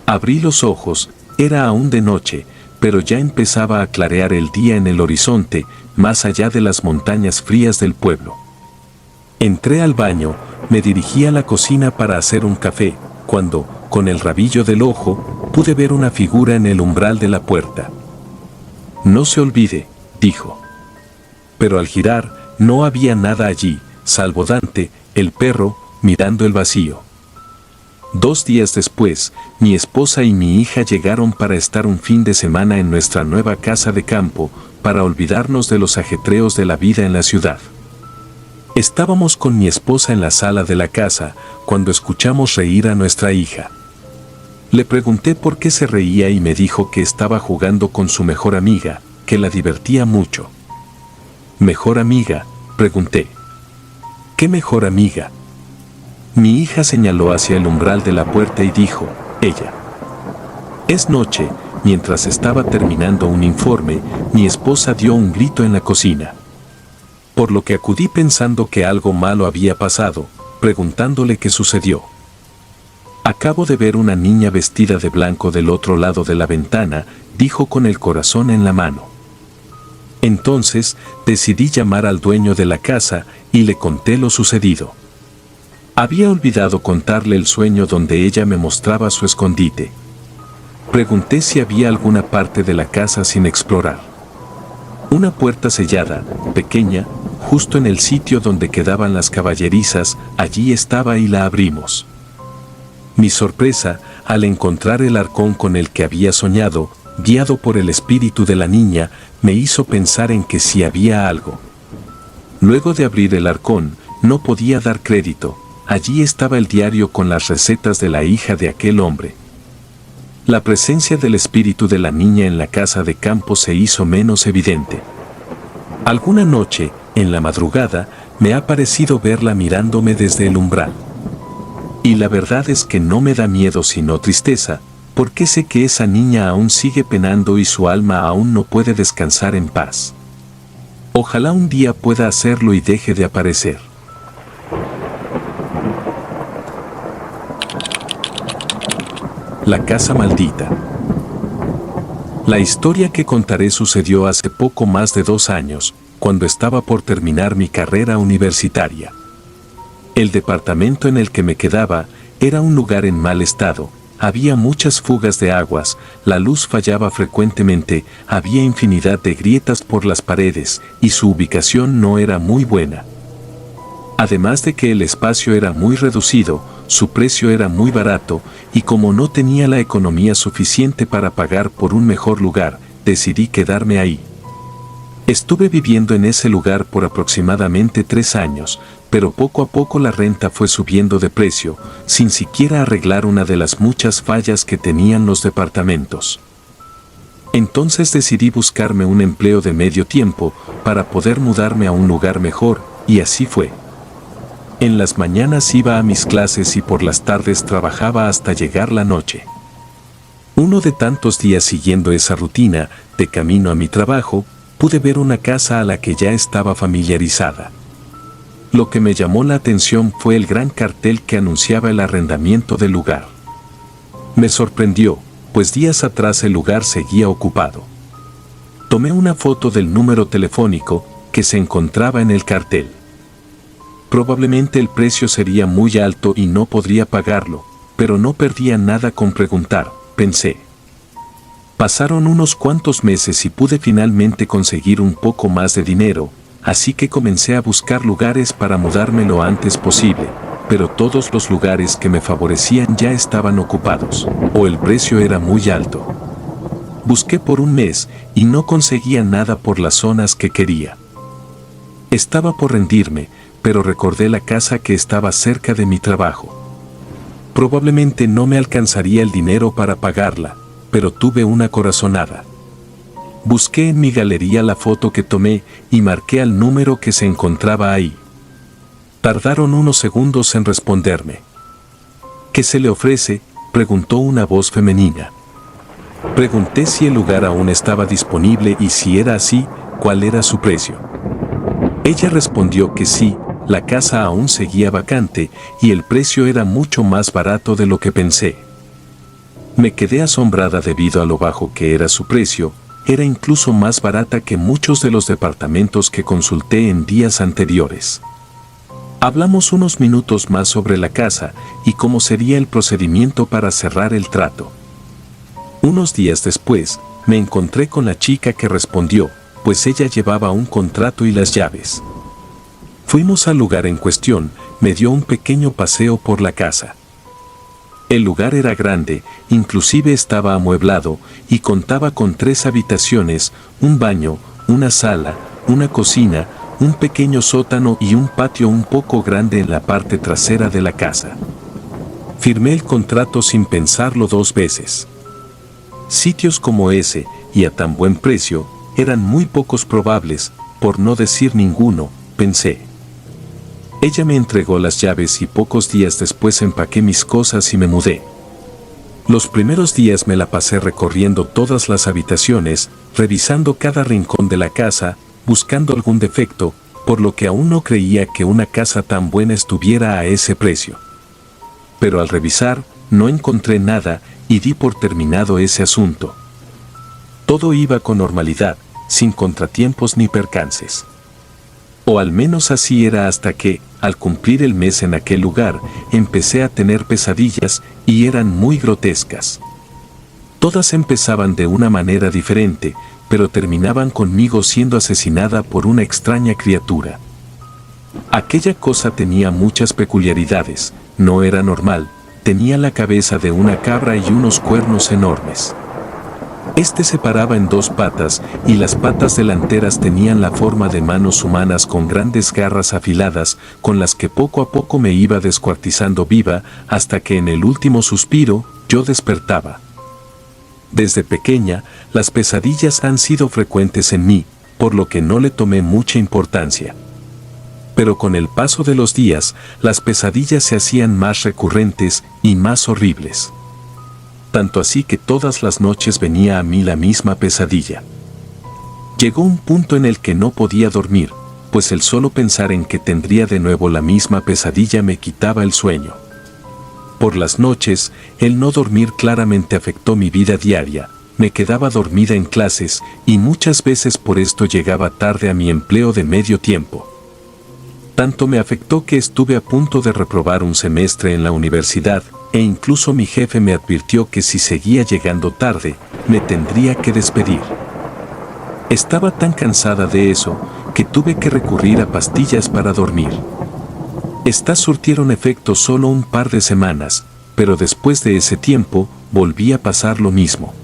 Abrí los ojos, era aún de noche, pero ya empezaba a clarear el día en el horizonte, más allá de las montañas frías del pueblo. Entré al baño, me dirigí a la cocina para hacer un café, cuando, con el rabillo del ojo, pude ver una figura en el umbral de la puerta. No se olvide, dijo. Pero al girar, no había nada allí, salvo Dante, el perro, mirando el vacío. 2 días después, mi esposa y mi hija llegaron para estar un fin de semana en nuestra nueva casa de campo, para olvidarnos de los ajetreos de la vida en la ciudad. Estábamos con mi esposa en la sala de la casa, cuando escuchamos reír a nuestra hija. Le pregunté por qué se reía y me dijo que estaba jugando con su mejor amiga, que la divertía mucho. ¿Mejor amiga?, pregunté. ¿Qué mejor amiga? Mi hija señaló hacia el umbral de la puerta y dijo, ella. Es noche, mientras estaba terminando un informe, mi esposa dio un grito en la cocina. Por lo que acudí pensando que algo malo había pasado, preguntándole qué sucedió. Acabo de ver una niña vestida de blanco del otro lado de la ventana, dijo con el corazón en la mano. Entonces, decidí llamar al dueño de la casa y le conté lo sucedido. Había olvidado contarle el sueño donde ella me mostraba su escondite. Pregunté si había alguna parte de la casa sin explorar. Una puerta sellada, pequeña, justo en el sitio donde quedaban las caballerizas, allí estaba y la abrimos. Mi sorpresa, al encontrar el arcón con el que había soñado, guiado por el espíritu de la niña, me hizo pensar en que sí había algo. Luego de abrir el arcón, no podía dar crédito. Allí estaba el diario con las recetas de la hija de aquel hombre. La presencia del espíritu de la niña en la casa de campo se hizo menos evidente. Alguna noche, en la madrugada, me ha parecido verla mirándome desde el umbral. Y la verdad es que no me da miedo sino tristeza, porque sé que esa niña aún sigue penando y su alma aún no puede descansar en paz. Ojalá un día pueda hacerlo y deje de aparecer. La casa maldita. La historia que contaré sucedió hace poco más de 2 años, cuando estaba por terminar mi carrera universitaria. El departamento en el que me quedaba era un lugar en mal estado, había muchas fugas de aguas, la luz fallaba frecuentemente, había infinidad de grietas por las paredes y su ubicación no era muy buena. Además de que el espacio era muy reducido, su precio era muy barato y como no tenía la economía suficiente para pagar por un mejor lugar, decidí quedarme ahí. Estuve viviendo en ese lugar por aproximadamente 3 años, pero poco a poco la renta fue subiendo de precio, sin siquiera arreglar una de las muchas fallas que tenían los departamentos. Entonces decidí buscarme un empleo de medio tiempo para poder mudarme a un lugar mejor, y así fue. En las mañanas iba a mis clases y por las tardes trabajaba hasta llegar la noche. Uno de tantos días siguiendo esa rutina, de camino a mi trabajo, pude ver una casa a la que ya estaba familiarizada. Lo que me llamó la atención fue el gran cartel que anunciaba el arrendamiento del lugar. Me sorprendió, pues días atrás el lugar seguía ocupado. Tomé una foto del número telefónico que se encontraba en el cartel. Probablemente el precio sería muy alto y no podría pagarlo, pero no perdía nada con preguntar, pensé. Pasaron unos cuantos meses y pude finalmente conseguir un poco más de dinero, así que comencé a buscar lugares para mudarme lo antes posible, pero todos los lugares que me favorecían ya estaban ocupados, o el precio era muy alto. Busqué por un mes y no conseguía nada por las zonas que quería. Estaba por rendirme, pero recordé la casa que estaba cerca de mi trabajo. Probablemente no me alcanzaría el dinero para pagarla, pero tuve una corazonada. Busqué en mi galería la foto que tomé y marqué al número que se encontraba ahí. Tardaron unos segundos en responderme. ¿Qué se le ofrece?, preguntó una voz femenina. Pregunté si el lugar aún estaba disponible y si era así, cuál era su precio. Ella respondió que sí, la casa aún seguía vacante y el precio era mucho más barato de lo que pensé. Me quedé asombrada debido a lo bajo que era su precio, era incluso más barata que muchos de los departamentos que consulté en días anteriores. Hablamos unos minutos más sobre la casa y cómo sería el procedimiento para cerrar el trato. Unos días después, me encontré con la chica que respondió, pues ella llevaba un contrato y las llaves. Fuimos al lugar en cuestión, me dio un pequeño paseo por la casa. El lugar era grande, inclusive estaba amueblado y contaba con 3 habitaciones, un baño, una sala, una cocina, un pequeño sótano y un patio un poco grande en la parte trasera de la casa. Firmé el contrato sin pensarlo 2 veces. Sitios como ese, y a tan buen precio, eran muy pocos probables, por no decir ninguno, pensé. Ella me entregó las llaves y pocos días después empaqué mis cosas y me mudé. Los primeros días me la pasé recorriendo todas las habitaciones, revisando cada rincón de la casa, buscando algún defecto, por lo que aún no creía que una casa tan buena estuviera a ese precio. Pero al revisar, no encontré nada y di por terminado ese asunto. Todo iba con normalidad, sin contratiempos ni percances. O al menos así era hasta que, al cumplir el mes en aquel lugar, empecé a tener pesadillas y eran muy grotescas. Todas empezaban de una manera diferente, pero terminaban conmigo siendo asesinada por una extraña criatura. Aquella cosa tenía muchas peculiaridades, no era normal, tenía la cabeza de una cabra y unos cuernos enormes. Este se paraba en 2 patas y las patas delanteras tenían la forma de manos humanas con grandes garras afiladas con las que poco a poco me iba descuartizando viva hasta que en el último suspiro yo despertaba. Desde pequeña, las pesadillas han sido frecuentes en mí, por lo que no le tomé mucha importancia. Pero con el paso de los días, las pesadillas se hacían más recurrentes y más horribles. Tanto así que todas las noches venía a mí la misma pesadilla. Llegó un punto en el que no podía dormir, pues el solo pensar en que tendría de nuevo la misma pesadilla me quitaba el sueño. Por las noches, el no dormir claramente afectó mi vida diaria, me quedaba dormida en clases y muchas veces por esto llegaba tarde a mi empleo de medio tiempo. Tanto me afectó que estuve a punto de reprobar un semestre en la universidad, e incluso mi jefe me advirtió que si seguía llegando tarde, me tendría que despedir. Estaba tan cansada de eso, que tuve que recurrir a pastillas para dormir. Estas surtieron efecto solo un par de semanas, pero después de ese tiempo, volví a pasar lo mismo.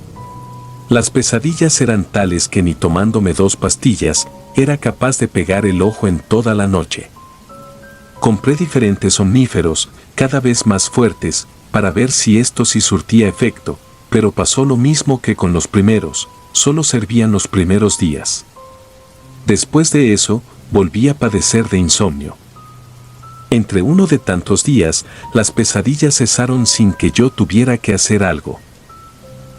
Las pesadillas eran tales que ni tomándome 2 pastillas, era capaz de pegar el ojo en toda la noche. Compré diferentes somníferos, cada vez más fuertes, para ver si esto sí surtía efecto, pero pasó lo mismo que con los primeros, solo servían los primeros días. Después de eso, volví a padecer de insomnio. Entre uno de tantos días, las pesadillas cesaron sin que yo tuviera que hacer algo.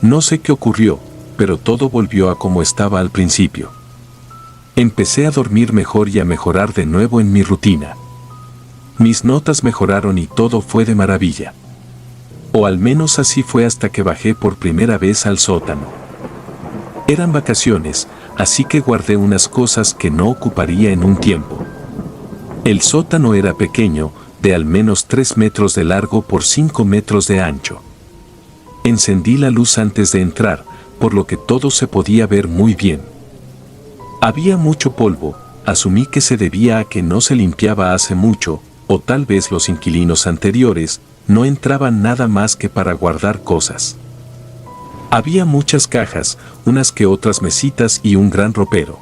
No sé qué ocurrió, pero todo volvió a como estaba al principio. Empecé a dormir mejor y a mejorar de nuevo en mi rutina. Mis notas mejoraron y todo fue de maravilla. O al menos así fue hasta que bajé por primera vez al sótano. Eran vacaciones, así que guardé unas cosas que no ocuparía en un tiempo. El sótano era pequeño, de al menos 3 metros de largo por 5 metros de ancho. Encendí la luz antes de entrar, por lo que todo se podía ver muy bien. Había mucho polvo, asumí que se debía a que no se limpiaba hace mucho, o tal vez los inquilinos anteriores no entraban nada más que para guardar cosas. Había muchas cajas, unas que otras mesitas y un gran ropero.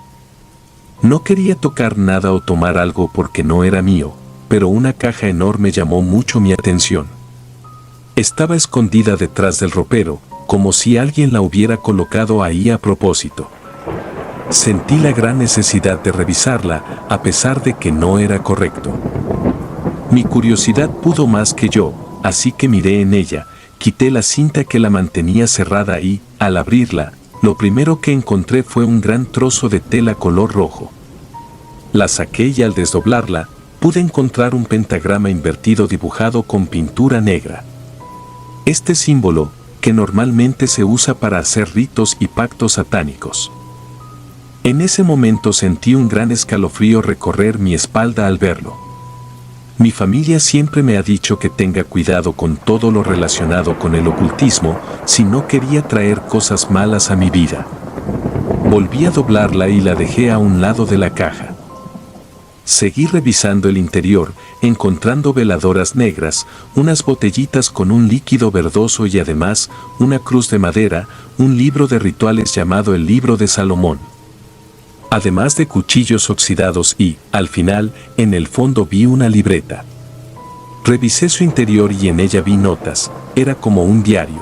No quería tocar nada o tomar algo porque no era mío, pero una caja enorme llamó mucho mi atención. Estaba escondida detrás del ropero, como si alguien la hubiera colocado ahí a propósito. Sentí la gran necesidad de revisarla, a pesar de que no era correcto. Mi curiosidad pudo más que yo, así que miré en ella, quité la cinta que la mantenía cerrada y, al abrirla, lo primero que encontré fue un gran trozo de tela color rojo. La saqué y al desdoblarla, pude encontrar un pentagrama invertido dibujado con pintura negra. Este símbolo, que normalmente se usa para hacer ritos y pactos satánicos. En ese momento sentí un gran escalofrío recorrer mi espalda al verlo. Mi familia siempre me ha dicho que tenga cuidado con todo lo relacionado con el ocultismo, si no quería traer cosas malas a mi vida. Volví a doblarla y la dejé a un lado de la caja. Seguí revisando el interior, encontrando veladoras negras, unas botellitas con un líquido verdoso y además una cruz de madera, un libro de rituales llamado el Libro de Salomón. Además de cuchillos oxidados y, al final, en el fondo vi una libreta. Revisé su interior y en ella vi notas, era como un diario.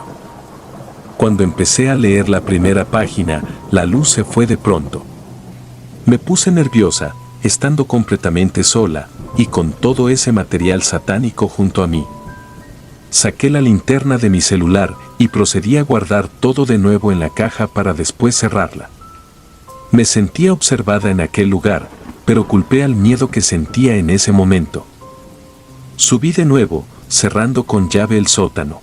Cuando empecé a leer la primera página, la luz se fue de pronto. Me puse nerviosa, estando completamente sola, y con todo ese material satánico junto a mí. Saqué la linterna de mi celular y procedí a guardar todo de nuevo en la caja para después cerrarla. Me sentía observada en aquel lugar, pero culpé al miedo que sentía en ese momento. Subí de nuevo, cerrando con llave el sótano.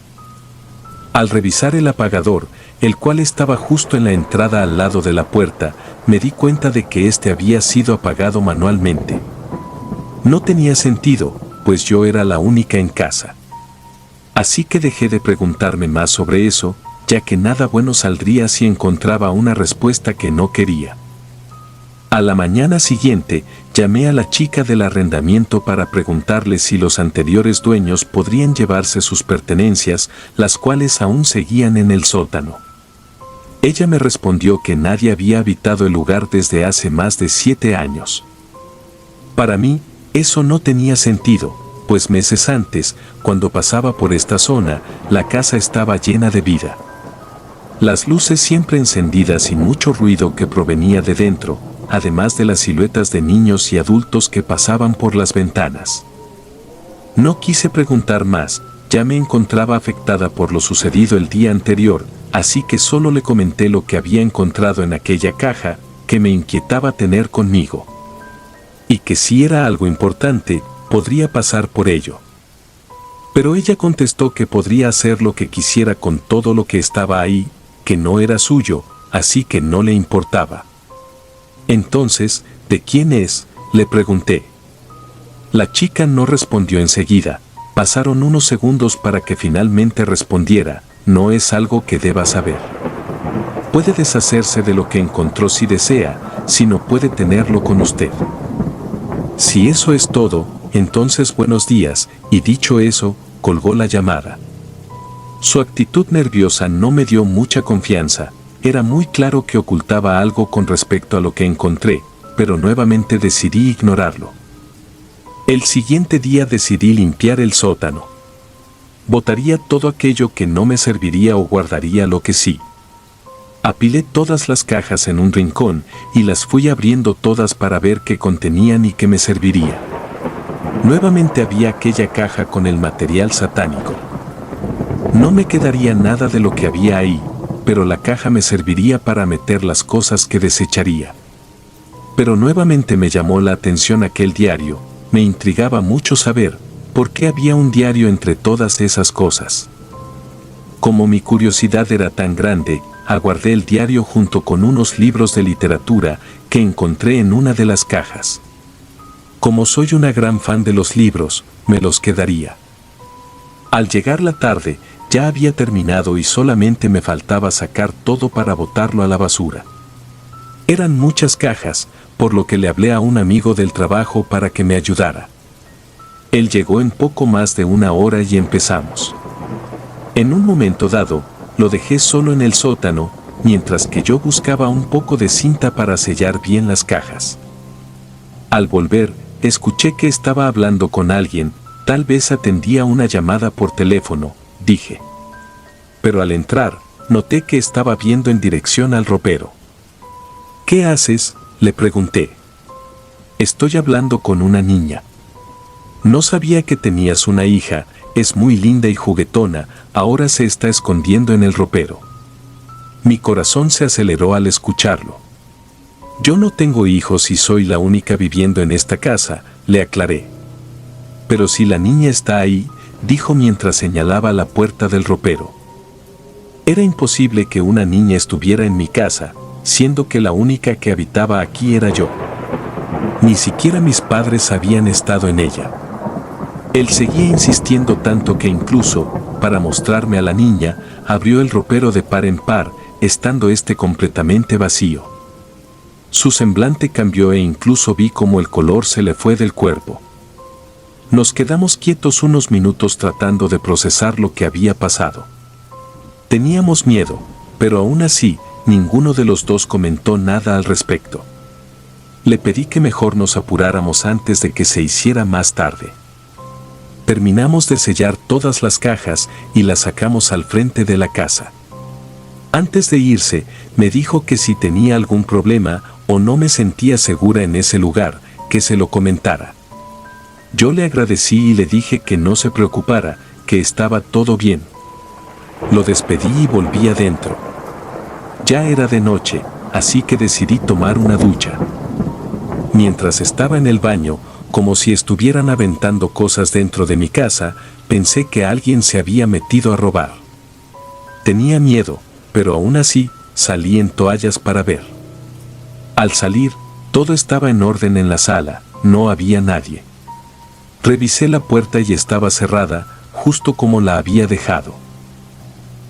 Al revisar el apagador, el cual estaba justo en la entrada al lado de la puerta, me di cuenta de que este había sido apagado manualmente. No tenía sentido, pues yo era la única en casa. Así que dejé de preguntarme más sobre eso, ya que nada bueno saldría si encontraba una respuesta que no quería. A la mañana siguiente, llamé a la chica del arrendamiento para preguntarle si los anteriores dueños podrían llevarse sus pertenencias, las cuales aún seguían en el sótano. Ella me respondió que nadie había habitado el lugar desde hace más de 7 años. Para mí, eso no tenía sentido, pues meses antes, cuando pasaba por esta zona, la casa estaba llena de vida. Las luces siempre encendidas y mucho ruido que provenía de dentro, además de las siluetas de niños y adultos que pasaban por las ventanas. No quise preguntar más, ya me encontraba afectada por lo sucedido el día anterior, así que solo le comenté lo que había encontrado en aquella caja, que me inquietaba tener conmigo. Y que si era algo importante, podría pasar por ello. Pero ella contestó que podría hacer lo que quisiera con todo lo que estaba ahí, que no era suyo, así que no le importaba. Entonces, ¿de quién es?, le pregunté. La chica no respondió enseguida, pasaron unos segundos para que finalmente respondiera, no es algo que deba saber. Puede deshacerse de lo que encontró si desea, si no puede tenerlo con usted. Si eso es todo, entonces buenos días, y dicho eso, colgó la llamada. Su actitud nerviosa no me dio mucha confianza, era muy claro que ocultaba algo con respecto a lo que encontré, pero nuevamente decidí ignorarlo. El siguiente día decidí limpiar el sótano. Botaría todo aquello que no me serviría o guardaría lo que sí. Apilé todas las cajas en un rincón y las fui abriendo todas para ver qué contenían y qué me serviría. Nuevamente había aquella caja con el material satánico. No me quedaría nada de lo que había ahí, pero la caja me serviría para meter las cosas que desecharía. Pero nuevamente me llamó la atención aquel diario, me intrigaba mucho saber por qué había un diario entre todas esas cosas. Como mi curiosidad era tan grande, aguardé el diario junto con unos libros de literatura que encontré en una de las cajas. Como soy una gran fan de los libros, me los quedaría. Al llegar la tarde, ya había terminado y solamente me faltaba sacar todo para botarlo a la basura. Eran muchas cajas, por lo que le hablé a un amigo del trabajo para que me ayudara. Él llegó en poco más de 1 hora y empezamos. En un momento dado, lo dejé solo en el sótano, mientras que yo buscaba un poco de cinta para sellar bien las cajas. Al volver, escuché que estaba hablando con alguien, tal vez atendía una llamada por teléfono, dije. Pero al entrar, noté que estaba viendo en dirección al ropero. ¿Qué haces?, le pregunté. Estoy hablando con una niña. No sabía que tenías una hija, es muy linda y juguetona, ahora se está escondiendo en el ropero. Mi corazón se aceleró al escucharlo. Yo no tengo hijos y soy la única viviendo en esta casa, le aclaré. Pero si la niña está ahí, dijo mientras señalaba la puerta del ropero. Era imposible que una niña estuviera en mi casa, siendo que la única que habitaba aquí era yo. Ni siquiera mis padres habían estado en ella. Él seguía insistiendo tanto que incluso, para mostrarme a la niña, abrió el ropero de par en par, estando este completamente vacío. Su semblante cambió e incluso vi cómo el color se le fue del cuerpo. Nos quedamos quietos unos minutos tratando de procesar lo que había pasado. Teníamos miedo, pero aún así, ninguno de los dos comentó nada al respecto. Le pedí que mejor nos apuráramos antes de que se hiciera más tarde. Terminamos de sellar todas las cajas y las sacamos al frente de la casa. Antes de irse, me dijo que si tenía algún problema o no me sentía segura en ese lugar, que se lo comentara. Yo le agradecí y le dije que no se preocupara, que estaba todo bien. Lo despedí y volví adentro. Ya era de noche, así que decidí tomar una ducha. Mientras estaba en el baño, como si estuvieran aventando cosas dentro de mi casa, pensé que alguien se había metido a robar. Tenía miedo, pero aún así, salí en toallas para ver. Al salir, todo estaba en orden en la sala, no había nadie. Revisé la puerta y estaba cerrada, justo como la había dejado.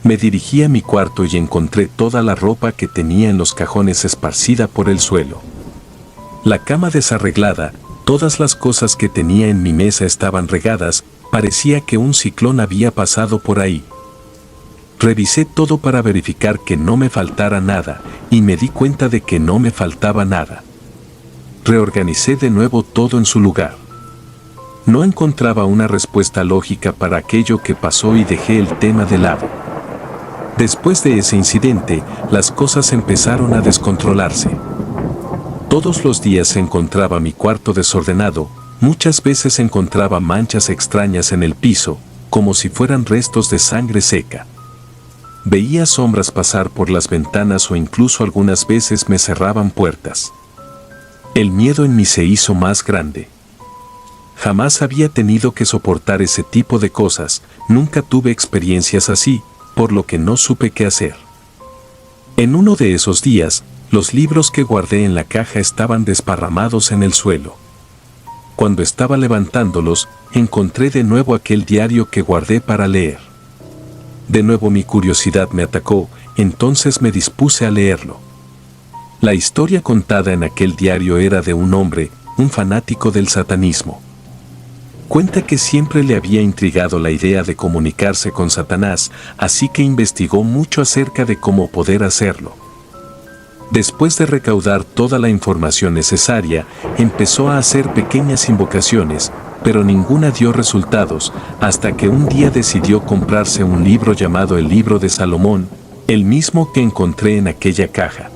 Me dirigí a mi cuarto y encontré toda la ropa que tenía en los cajones esparcida por el suelo. La cama desarreglada, todas las cosas que tenía en mi mesa estaban regadas, parecía que un ciclón había pasado por ahí. Revisé todo para verificar que no me faltara nada, y me di cuenta de que no me faltaba nada. Reorganicé de nuevo todo en su lugar. No encontraba una respuesta lógica para aquello que pasó y dejé el tema de lado. Después de ese incidente, las cosas empezaron a descontrolarse. Todos los días encontraba mi cuarto desordenado, muchas veces encontraba manchas extrañas en el piso, como si fueran restos de sangre seca. Veía sombras pasar por las ventanas o incluso algunas veces me cerraban puertas. El miedo en mí se hizo más grande. Jamás había tenido que soportar ese tipo de cosas, nunca tuve experiencias así, por lo que no supe qué hacer. En uno de esos días, los libros que guardé en la caja estaban desparramados en el suelo. Cuando estaba levantándolos, encontré de nuevo aquel diario que guardé para leer. De nuevo mi curiosidad me atacó, entonces me dispuse a leerlo. La historia contada en aquel diario era de un hombre, un fanático del satanismo. Cuenta que siempre le había intrigado la idea de comunicarse con Satanás, así que investigó mucho acerca de cómo poder hacerlo. Después de recaudar toda la información necesaria, empezó a hacer pequeñas invocaciones, pero ninguna dio resultados, hasta que un día decidió comprarse un libro llamado El Libro de Salomón, el mismo que encontré en aquella caja.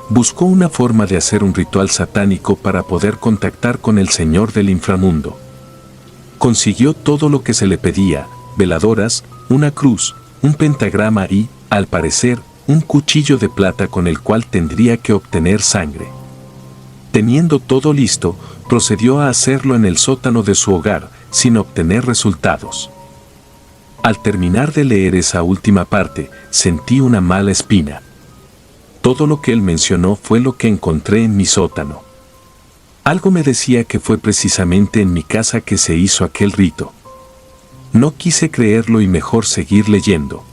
Buscó una forma de hacer un ritual satánico para poder contactar con el Señor del inframundo. Consiguió todo lo que se le pedía, veladoras, una cruz, un pentagrama y, al parecer, un cuchillo de plata con el cual tendría que obtener sangre. Teniendo todo listo, procedió a hacerlo en el sótano de su hogar, sin obtener resultados. Al terminar de leer esa última parte, sentí una mala espina. Todo lo que él mencionó fue lo que encontré en mi sótano. Algo me decía que fue precisamente en mi casa que se hizo aquel rito. No quise creerlo y mejor seguir leyendo.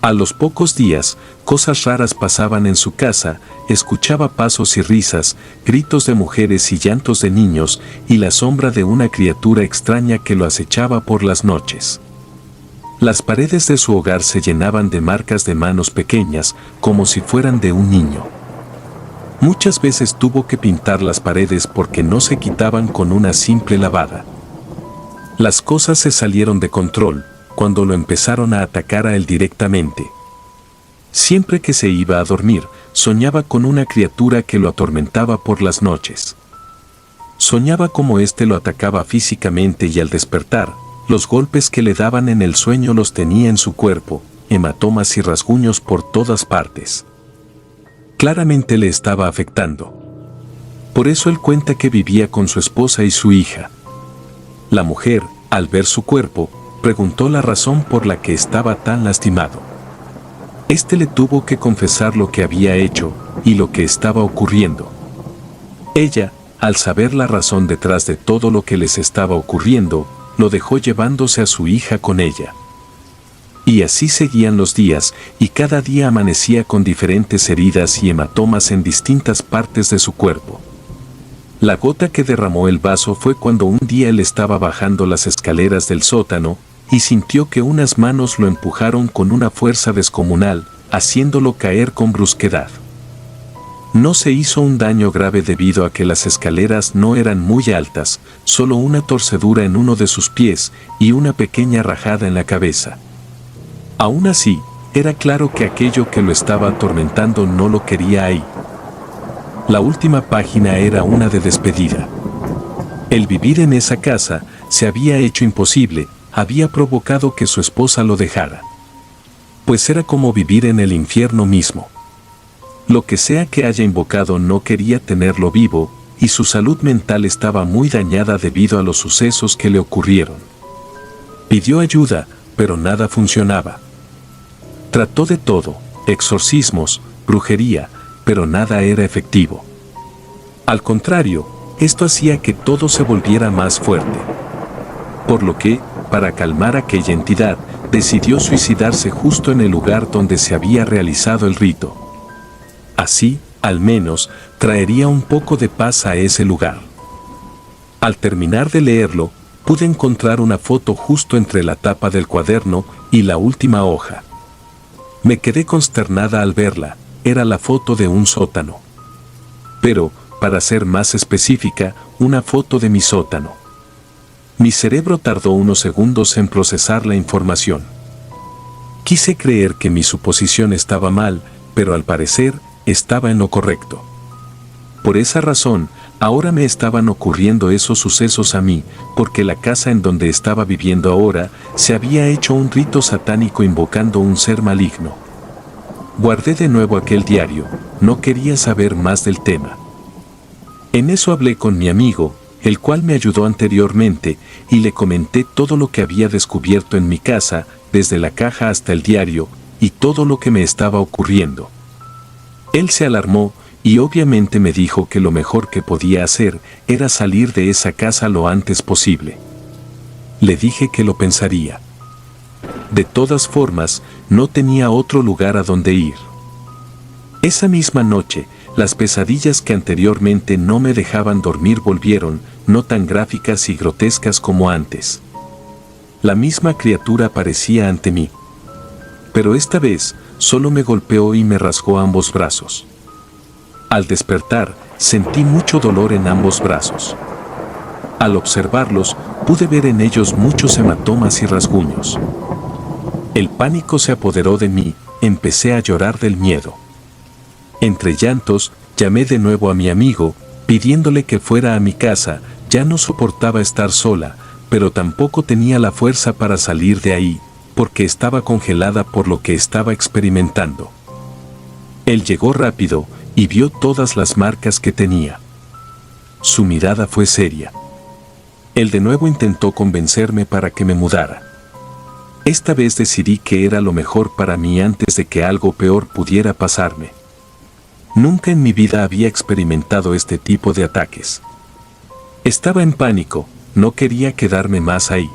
A los pocos días, cosas raras pasaban en su casa, escuchaba pasos y risas, gritos de mujeres y llantos de niños, y la sombra de una criatura extraña que lo acechaba por las noches. Las paredes de su hogar se llenaban de marcas de manos pequeñas, como si fueran de un niño. Muchas veces tuvo que pintar las paredes porque no se quitaban con una simple lavada. Las cosas se salieron de control cuando lo empezaron a atacar a él directamente. Siempre que se iba a dormir, soñaba con una criatura que lo atormentaba por las noches. Soñaba como éste lo atacaba físicamente y al despertar, los golpes que le daban en el sueño los tenía en su cuerpo, hematomas y rasguños por todas partes. Claramente le estaba afectando. Por eso él cuenta que vivía con su esposa y su hija. La mujer, al ver su cuerpo, preguntó la razón por la que estaba tan lastimado. Este le tuvo que confesar lo que había hecho y lo que estaba ocurriendo. Ella, al saber la razón detrás de todo lo que les estaba ocurriendo, lo dejó llevándose a su hija con ella. Y así seguían los días, y cada día amanecía con diferentes heridas y hematomas en distintas partes de su cuerpo. La gota que derramó el vaso fue cuando un día él estaba bajando las escaleras del sótano, y sintió que unas manos lo empujaron con una fuerza descomunal, haciéndolo caer con brusquedad. No se hizo un daño grave debido a que las escaleras no eran muy altas, solo una torcedura en uno de sus pies y una pequeña rajada en la cabeza. Aún así, era claro que aquello que lo estaba atormentando no lo quería ahí. La última página era una de despedida. El vivir en esa casa se había hecho imposible, había provocado que su esposa lo dejara. Pues era como vivir en el infierno mismo. Lo que sea que haya invocado no quería tenerlo vivo, y su salud mental estaba muy dañada debido a los sucesos que le ocurrieron. Pidió ayuda, pero nada funcionaba. Trató de todo, exorcismos, brujería, pero nada era efectivo. Al contrario, esto hacía que todo se volviera más fuerte. Por lo que, para calmar aquella entidad, decidió suicidarse justo en el lugar donde se había realizado el rito. Así, al menos, traería un poco de paz a ese lugar. Al terminar de leerlo, pude encontrar una foto justo entre la tapa del cuaderno y la última hoja. Me quedé consternada al verla, era la foto de un sótano. Pero, para ser más específica, una foto de mi sótano. Mi cerebro tardó unos segundos en procesar la información. Quise creer que mi suposición estaba mal, pero al parecer, estaba en lo correcto. Por esa razón, ahora me estaban ocurriendo esos sucesos a mí, porque la casa en donde estaba viviendo ahora, se había hecho un rito satánico invocando un ser maligno. Guardé de nuevo aquel diario, no quería saber más del tema. En eso hablé con mi amigo, el cual me ayudó anteriormente, y le comenté todo lo que había descubierto en mi casa, desde la caja hasta el diario, y todo lo que me estaba ocurriendo. Él se alarmó, y obviamente me dijo que lo mejor que podía hacer era salir de esa casa lo antes posible. Le dije que lo pensaría. De todas formas, no tenía otro lugar a donde ir. Esa misma noche, las pesadillas que anteriormente no me dejaban dormir volvieron, no tan gráficas y grotescas como antes. La misma criatura aparecía ante mí. Pero esta vez, solo me golpeó y me rasgó ambos brazos. Al despertar, sentí mucho dolor en ambos brazos. Al observarlos, pude ver en ellos muchos hematomas y rasguños. El pánico se apoderó de mí, empecé a llorar del miedo. Entre llantos, llamé de nuevo a mi amigo, pidiéndole que fuera a mi casa, ya no soportaba estar sola, pero tampoco tenía la fuerza para salir de ahí, porque estaba congelada por lo que estaba experimentando. Él llegó rápido y vio todas las marcas que tenía. Su mirada fue seria. Él de nuevo intentó convencerme para que me mudara. Esta vez decidí que era lo mejor para mí antes de que algo peor pudiera pasarme. Nunca en mi vida había experimentado este tipo de ataques. Estaba en pánico, no quería quedarme más ahí.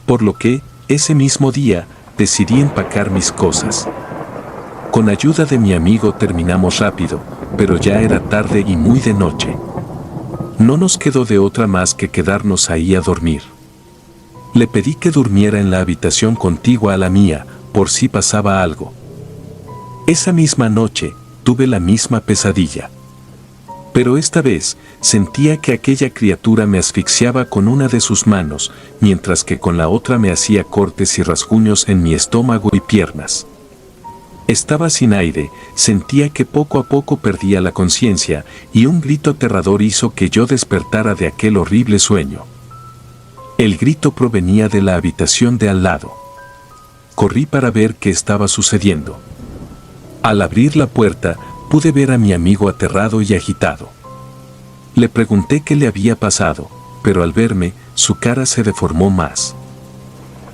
Por lo que, ese mismo día, decidí empacar mis cosas. Con ayuda de mi amigo terminamos rápido, pero ya era tarde y muy de noche. No nos quedó de otra más que quedarnos ahí a dormir. Le pedí que durmiera en la habitación contigua a la mía, por si pasaba algo. Esa misma noche, tuve la misma pesadilla. Pero esta vez, sentía que aquella criatura me asfixiaba con una de sus manos, mientras que con la otra me hacía cortes y rasguños en mi estómago y piernas. Estaba sin aire, sentía que poco a poco perdía la conciencia, y un grito aterrador hizo que yo despertara de aquel horrible sueño. El grito provenía de la habitación de al lado. corrí para ver qué estaba sucediendo. Al abrir la puerta, pude ver a mi amigo aterrado y agitado. Le pregunté qué le había pasado, pero al verme, su cara se deformó más.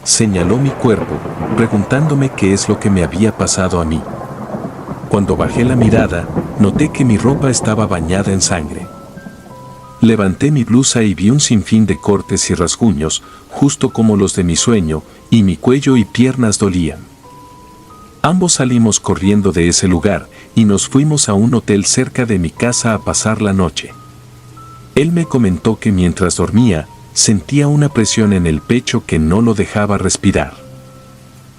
Señaló mi cuerpo, preguntándome qué es lo que me había pasado a mí. Cuando bajé la mirada, noté que mi ropa estaba bañada en sangre. Levanté mi blusa y vi un sinfín de cortes y rasguños, justo como los de mi sueño, y mi cuello y piernas dolían. Ambos salimos corriendo de ese lugar y nos fuimos a un hotel cerca de mi casa a pasar la noche. Él me comentó que mientras dormía, sentía una presión en el pecho que no lo dejaba respirar.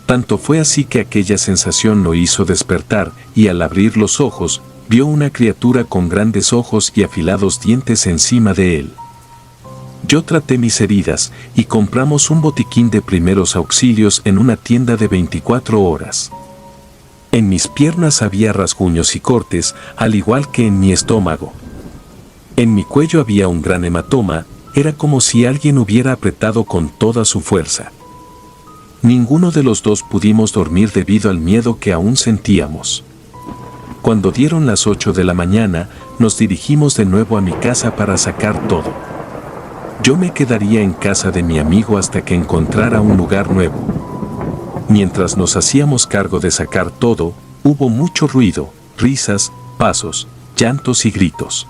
Tanto fue así que aquella sensación lo hizo despertar y al abrir los ojos, vio una criatura con grandes ojos y afilados dientes encima de él. Yo traté mis heridas y compramos un botiquín de primeros auxilios en una tienda de 24 horas. En mis piernas había rasguños y cortes, al igual que en mi estómago. En mi cuello había un gran hematoma, era como si alguien hubiera apretado con toda su fuerza. Ninguno de los dos pudimos dormir debido al miedo que aún sentíamos. Cuando dieron las 8 de la mañana, nos dirigimos de nuevo a mi casa para sacar todo. Yo me quedaría en casa de mi amigo hasta que encontrara un lugar nuevo. Mientras nos hacíamos cargo de sacar todo, hubo mucho ruido, risas, pasos, llantos y gritos.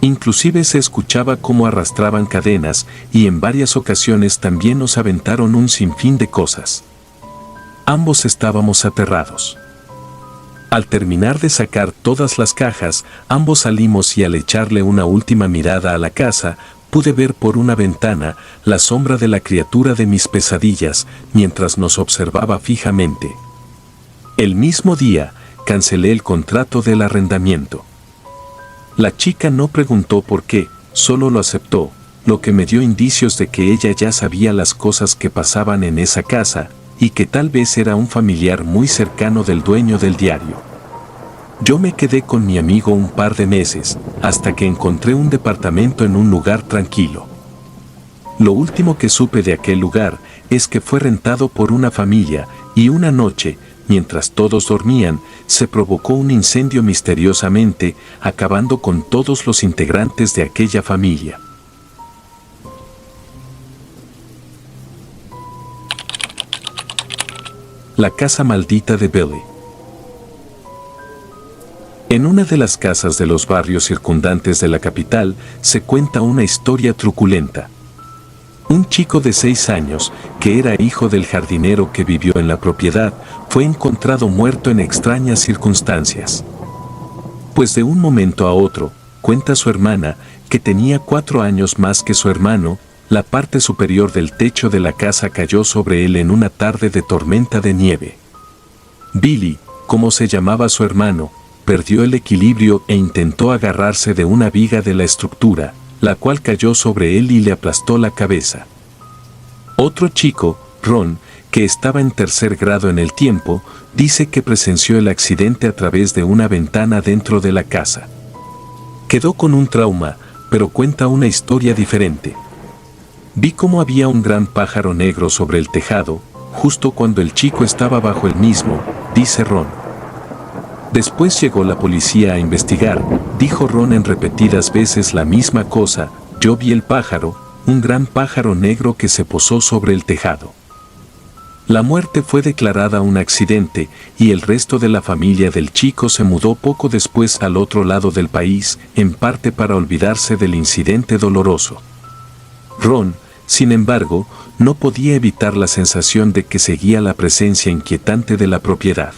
Inclusive se escuchaba cómo arrastraban cadenas y en varias ocasiones también nos aventaron un sinfín de cosas. Ambos estábamos aterrados. Al terminar de sacar todas las cajas, ambos salimos y al echarle una última mirada a la casa, pude ver por una ventana la sombra de la criatura de mis pesadillas mientras nos observaba fijamente. El mismo día, cancelé el contrato del arrendamiento. La chica no preguntó por qué, solo lo aceptó, lo que me dio indicios de que ella ya sabía las cosas que pasaban en esa casa, y que tal vez era un familiar muy cercano del dueño del diario. Yo me quedé con mi amigo un par de meses, hasta que encontré un departamento en un lugar tranquilo. Lo último que supe de aquel lugar es que fue rentado por una familia, y una noche, mientras todos dormían, se provocó un incendio misteriosamente, acabando con todos los integrantes de aquella familia. La casa maldita de Billy. En una de las casas de los barrios circundantes de la capital se cuenta una historia truculenta. Un chico de 6 años, que era hijo del jardinero que vivió en la propiedad, fue encontrado muerto en extrañas circunstancias. Pues de un momento a otro, cuenta su hermana, que tenía 4 años más que su hermano, la parte superior del techo de la casa cayó sobre él en una tarde de tormenta de nieve. Billy, como se llamaba su hermano, perdió el equilibrio e intentó agarrarse de una viga de la estructura, la cual cayó sobre él y le aplastó la cabeza. Otro chico, Ron, que estaba en 3er grado en el tiempo, dice que presenció el accidente a través de una ventana dentro de la casa. Quedó con un trauma, pero cuenta una historia diferente. Vi cómo había un gran pájaro negro sobre el tejado, justo cuando el chico estaba bajo el mismo, dice Ron. Después llegó la policía a investigar, dijo Ron en repetidas veces la misma cosa, yo vi el pájaro, un gran pájaro negro que se posó sobre el tejado. La muerte fue declarada un accidente y el resto de la familia del chico se mudó poco después al otro lado del país, en parte para olvidarse del incidente doloroso. Ron, sin embargo, no podía evitar la sensación de que seguía la presencia inquietante de la propiedad.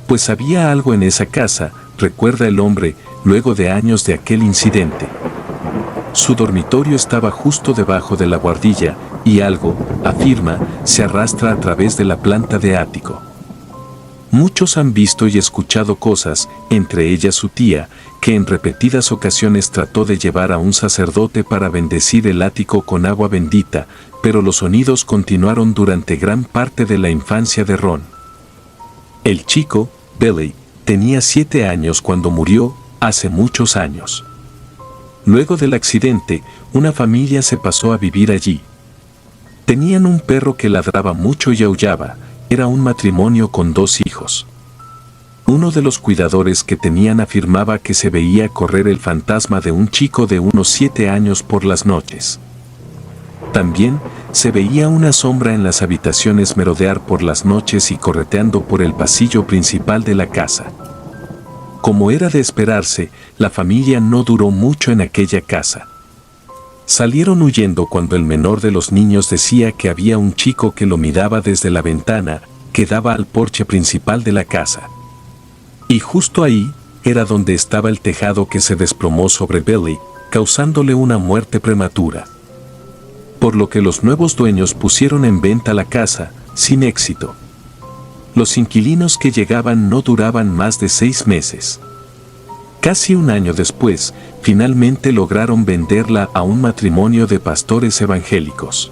Pues había algo en esa casa, recuerda el hombre, luego de años de aquel incidente. Su dormitorio estaba justo debajo de la buhardilla, y algo, afirma, se arrastra a través de la planta de ático. Muchos han visto y escuchado cosas, entre ellas su tía, que en repetidas ocasiones trató de llevar a un sacerdote para bendecir el ático con agua bendita, pero los sonidos continuaron durante gran parte de la infancia de Ron. El chico, Billy, tenía 7 años cuando murió, hace muchos años. Luego del accidente, una familia se pasó a vivir allí. Tenían un perro que ladraba mucho y aullaba. Era un matrimonio con 2 hijos. Uno de los cuidadores que tenían afirmaba que se veía correr el fantasma de un chico de unos 7 años por las noches. También se veía una sombra en las habitaciones merodear por las noches y correteando por el pasillo principal de la casa. Como era de esperarse, la familia no duró mucho en aquella casa. Salieron huyendo cuando el menor de los niños decía que había un chico que lo miraba desde la ventana que daba al porche principal de la casa. Y justo ahí era donde estaba el tejado que se desplomó sobre Billy, causándole una muerte prematura. Por lo que los nuevos dueños pusieron en venta la casa, sin éxito. Los inquilinos que llegaban no duraban más de 6 meses. Casi un año después, finalmente lograron venderla a un matrimonio de pastores evangélicos.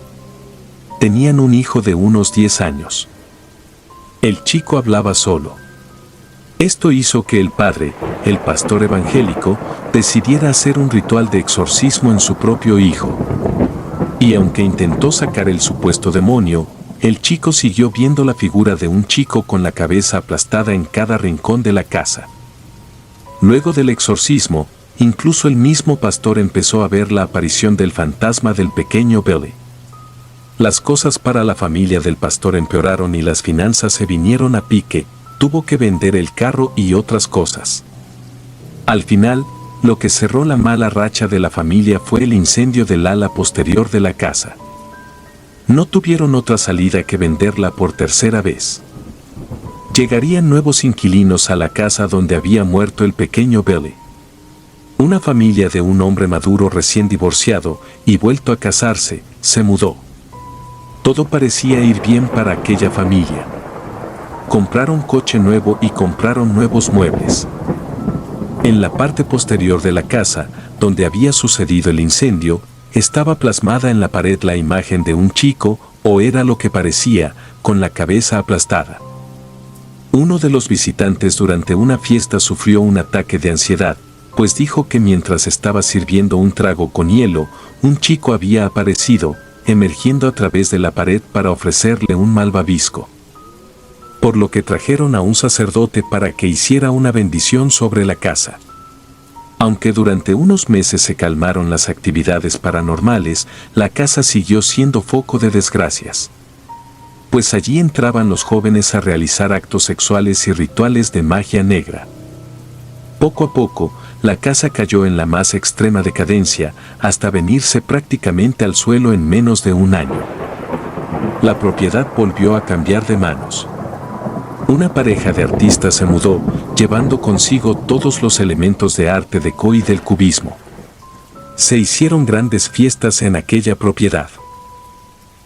Tenían un hijo de unos 10 años. El chico hablaba solo. Esto hizo que el padre, el pastor evangélico, decidiera hacer un ritual de exorcismo en su propio hijo. Y aunque intentó sacar el supuesto demonio, el chico siguió viendo la figura de un chico con la cabeza aplastada en cada rincón de la casa. Luego del exorcismo, incluso el mismo pastor empezó a ver la aparición del fantasma del pequeño Billy. Las cosas para la familia del pastor empeoraron y las finanzas se vinieron a pique, tuvo que vender el carro y otras cosas. Al final, lo que cerró la mala racha de la familia fue el incendio del ala posterior de la casa. No tuvieron otra salida que venderla por tercera vez. Llegarían nuevos inquilinos a la casa donde había muerto el pequeño Billy. Una familia de un hombre maduro recién divorciado y vuelto a casarse, se mudó. Todo parecía ir bien para aquella familia. Compraron coche nuevo y compraron nuevos muebles. En la parte posterior de la casa, donde había sucedido el incendio, estaba plasmada en la pared la imagen de un chico, o era lo que parecía, con la cabeza aplastada. Uno de los visitantes durante una fiesta sufrió un ataque de ansiedad, pues dijo que mientras estaba sirviendo un trago con hielo, un chico había aparecido, emergiendo a través de la pared para ofrecerle un malvavisco. Por lo que trajeron a un sacerdote para que hiciera una bendición sobre la casa. Aunque durante unos meses se calmaron las actividades paranormales, la casa siguió siendo foco de desgracias. Pues allí entraban los jóvenes a realizar actos sexuales y rituales de magia negra. Poco a poco, la casa cayó en la más extrema decadencia, hasta venirse prácticamente al suelo en menos de un año. La propiedad volvió a cambiar de manos. Una pareja de artistas se mudó, llevando consigo todos los elementos de arte deco y del cubismo. Se hicieron grandes fiestas en aquella propiedad.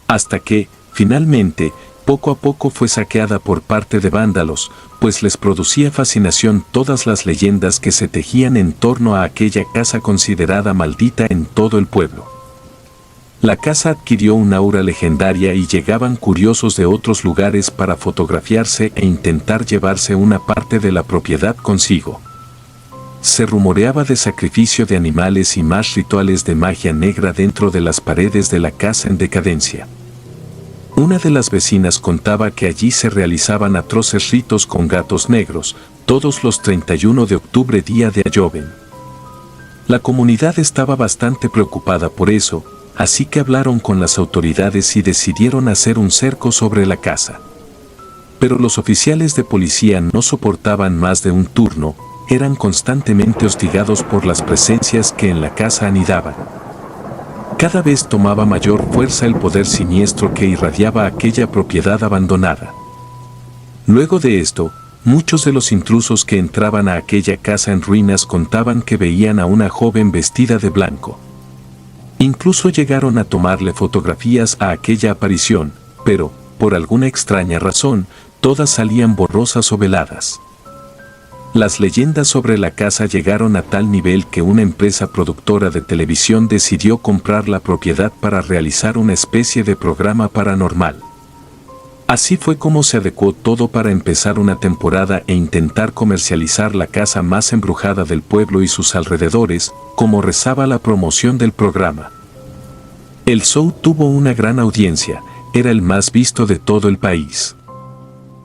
Hasta que, finalmente, poco a poco fue saqueada por parte de vándalos, pues les producía fascinación todas las leyendas que se tejían en torno a aquella casa considerada maldita en todo el pueblo. La casa adquirió un aura legendaria y llegaban curiosos de otros lugares para fotografiarse e intentar llevarse una parte de la propiedad consigo. Se rumoreaba de sacrificio de animales y más rituales de magia negra dentro de las paredes de la casa en decadencia. Una de las vecinas contaba que allí se realizaban atroces ritos con gatos negros, todos los 31 de octubre, día de Ayoven. La comunidad estaba bastante preocupada por eso, así que hablaron con las autoridades y decidieron hacer un cerco sobre la casa. Pero los oficiales de policía no soportaban más de un turno, eran constantemente hostigados por las presencias que en la casa anidaban. Cada vez tomaba mayor fuerza el poder siniestro que irradiaba aquella propiedad abandonada. Luego de esto, muchos de los intrusos que entraban a aquella casa en ruinas contaban que veían a una joven vestida de blanco. Incluso llegaron a tomarle fotografías a aquella aparición, pero, por alguna extraña razón, todas salían borrosas o veladas. Las leyendas sobre la casa llegaron a tal nivel que una empresa productora de televisión decidió comprar la propiedad para realizar una especie de programa paranormal. Así fue como se adecuó todo para empezar una temporada e intentar comercializar la casa más embrujada del pueblo y sus alrededores, como rezaba la promoción del programa. El show tuvo una gran audiencia, era el más visto de todo el país.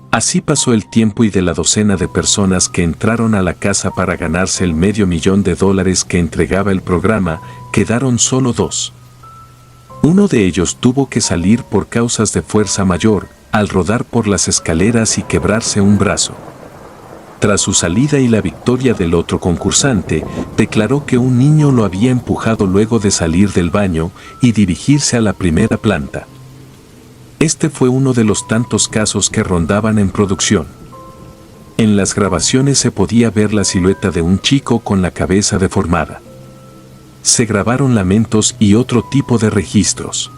Así pasó el tiempo y de la docena de personas que entraron a la casa para ganarse el $500,000 que entregaba el programa, quedaron solo 2. Uno de ellos tuvo que salir por causas de fuerza mayor, al rodar por las escaleras y quebrarse un brazo. Tras su salida y la victoria del otro concursante, declaró que un niño lo había empujado luego de salir del baño y dirigirse a la primera planta. Este fue uno de los tantos casos que rondaban en producción. En las grabaciones se podía ver la silueta de un chico con la cabeza deformada. Se grabaron lamentos y otro tipo de registros.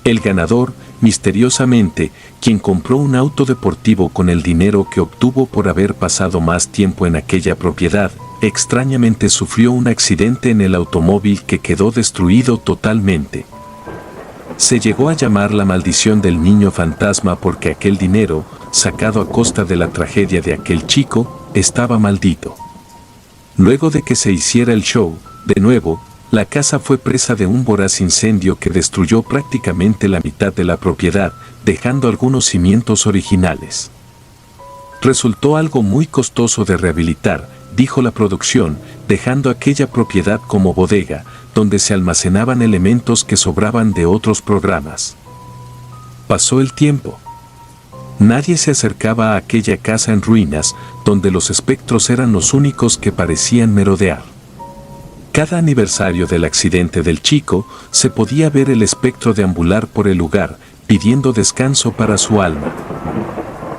El ganador, misteriosamente, quien compró un auto deportivo con el dinero que obtuvo por haber pasado más tiempo en aquella propiedad, extrañamente sufrió un accidente en el automóvil que quedó destruido totalmente. Se llegó a llamar la maldición del niño fantasma porque aquel dinero, sacado a costa de la tragedia de aquel chico, estaba maldito. Luego de que se hiciera el show, de nuevo, la casa fue presa de un voraz incendio que destruyó prácticamente la mitad de la propiedad, dejando algunos cimientos originales. Resultó algo muy costoso de rehabilitar, dijo la producción, dejando aquella propiedad como bodega, donde se almacenaban elementos que sobraban de otros programas. Pasó el tiempo. Nadie se acercaba a aquella casa en ruinas, donde los espectros eran los únicos que parecían merodear. Cada aniversario del accidente del chico, se podía ver el espectro deambular por el lugar, pidiendo descanso para su alma.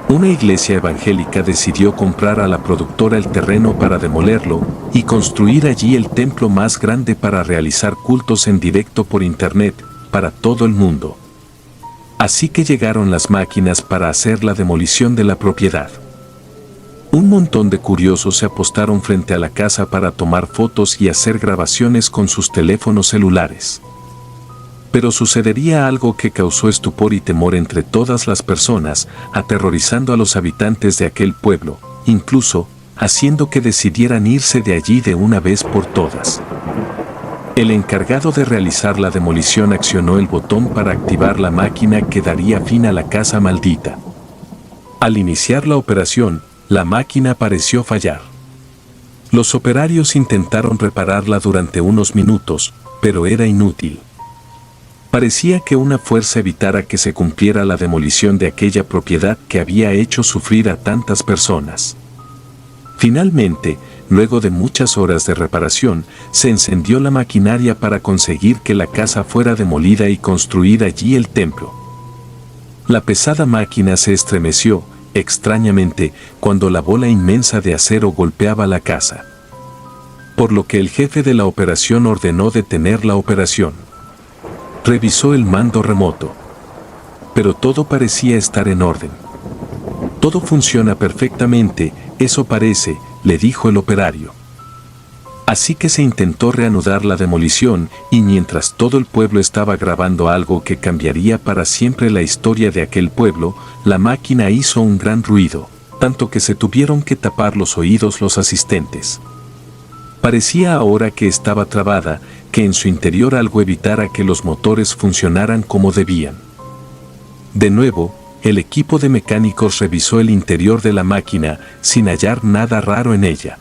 Una iglesia evangélica decidió comprar a la productora el terreno para demolerlo y construir allí el templo más grande para realizar cultos en directo por internet, para todo el mundo. Así que llegaron las máquinas para hacer la demolición de la propiedad. Un montón de curiosos se apostaron frente a la casa para tomar fotos y hacer grabaciones con sus teléfonos celulares. Pero sucedería algo que causó estupor y temor entre todas las personas, aterrorizando a los habitantes de aquel pueblo, incluso haciendo que decidieran irse de allí de una vez por todas. El encargado de realizar la demolición accionó el botón para activar la máquina que daría fin a la casa maldita. Al iniciar la operación, la máquina pareció fallar. Los operarios intentaron repararla durante unos minutos, pero era inútil. Parecía que una fuerza evitara que se cumpliera la demolición de aquella propiedad que había hecho sufrir a tantas personas. Finalmente, luego de muchas horas de reparación, se encendió la maquinaria para conseguir que la casa fuera demolida y construir allí el templo. La pesada máquina se estremeció, extrañamente, cuando la bola inmensa de acero golpeaba la casa. Por lo que el jefe de la operación ordenó detener la operación. Revisó el mando remoto. Pero todo parecía estar en orden. Todo funciona perfectamente, eso parece, le dijo el operario. Así que se intentó reanudar la demolición y mientras todo el pueblo estaba grabando algo que cambiaría para siempre la historia de aquel pueblo, la máquina hizo un gran ruido, tanto que se tuvieron que tapar los oídos los asistentes. Parecía ahora que estaba trabada, que en su interior algo evitara que los motores funcionaran como debían. De nuevo, el equipo de mecánicos revisó el interior de la máquina sin hallar nada raro en ella.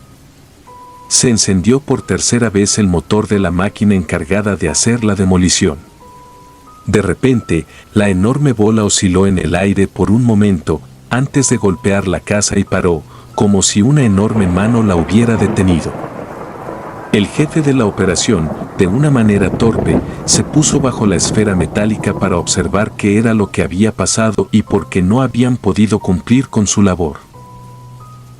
Se encendió por tercera vez el motor de la máquina encargada de hacer la demolición. De repente, la enorme bola osciló en el aire por un momento, antes de golpear la casa y paró, como si una enorme mano la hubiera detenido. El jefe de la operación, de una manera torpe, se puso bajo la esfera metálica para observar qué era lo que había pasado y por qué no habían podido cumplir con su labor.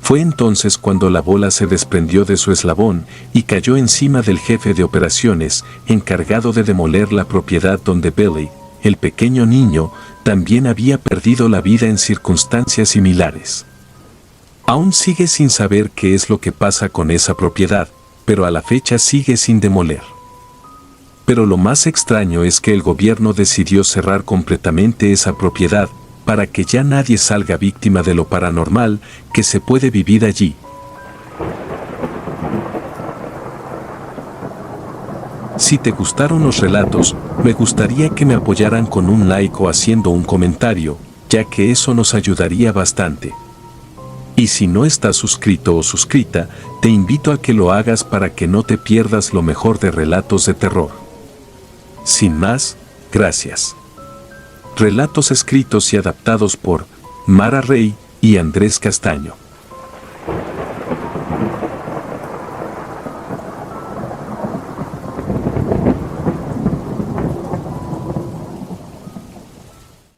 Fue entonces cuando la bola se desprendió de su eslabón y cayó encima del jefe de operaciones, encargado de demoler la propiedad donde Billy, el pequeño niño, también había perdido la vida en circunstancias similares. Aún sigue sin saber qué es lo que pasa con esa propiedad, pero a la fecha sigue sin demoler. Pero lo más extraño es que el gobierno decidió cerrar completamente esa propiedad, para que ya nadie salga víctima de lo paranormal que se puede vivir allí. Si te gustaron los relatos, me gustaría que me apoyaran con un like o haciendo un comentario, ya que eso nos ayudaría bastante. Y si no estás suscrito o suscrita, te invito a que lo hagas para que no te pierdas lo mejor de relatos de terror. Sin más, gracias. Relatos escritos y adaptados por Mara Rey y Andrés Castaño.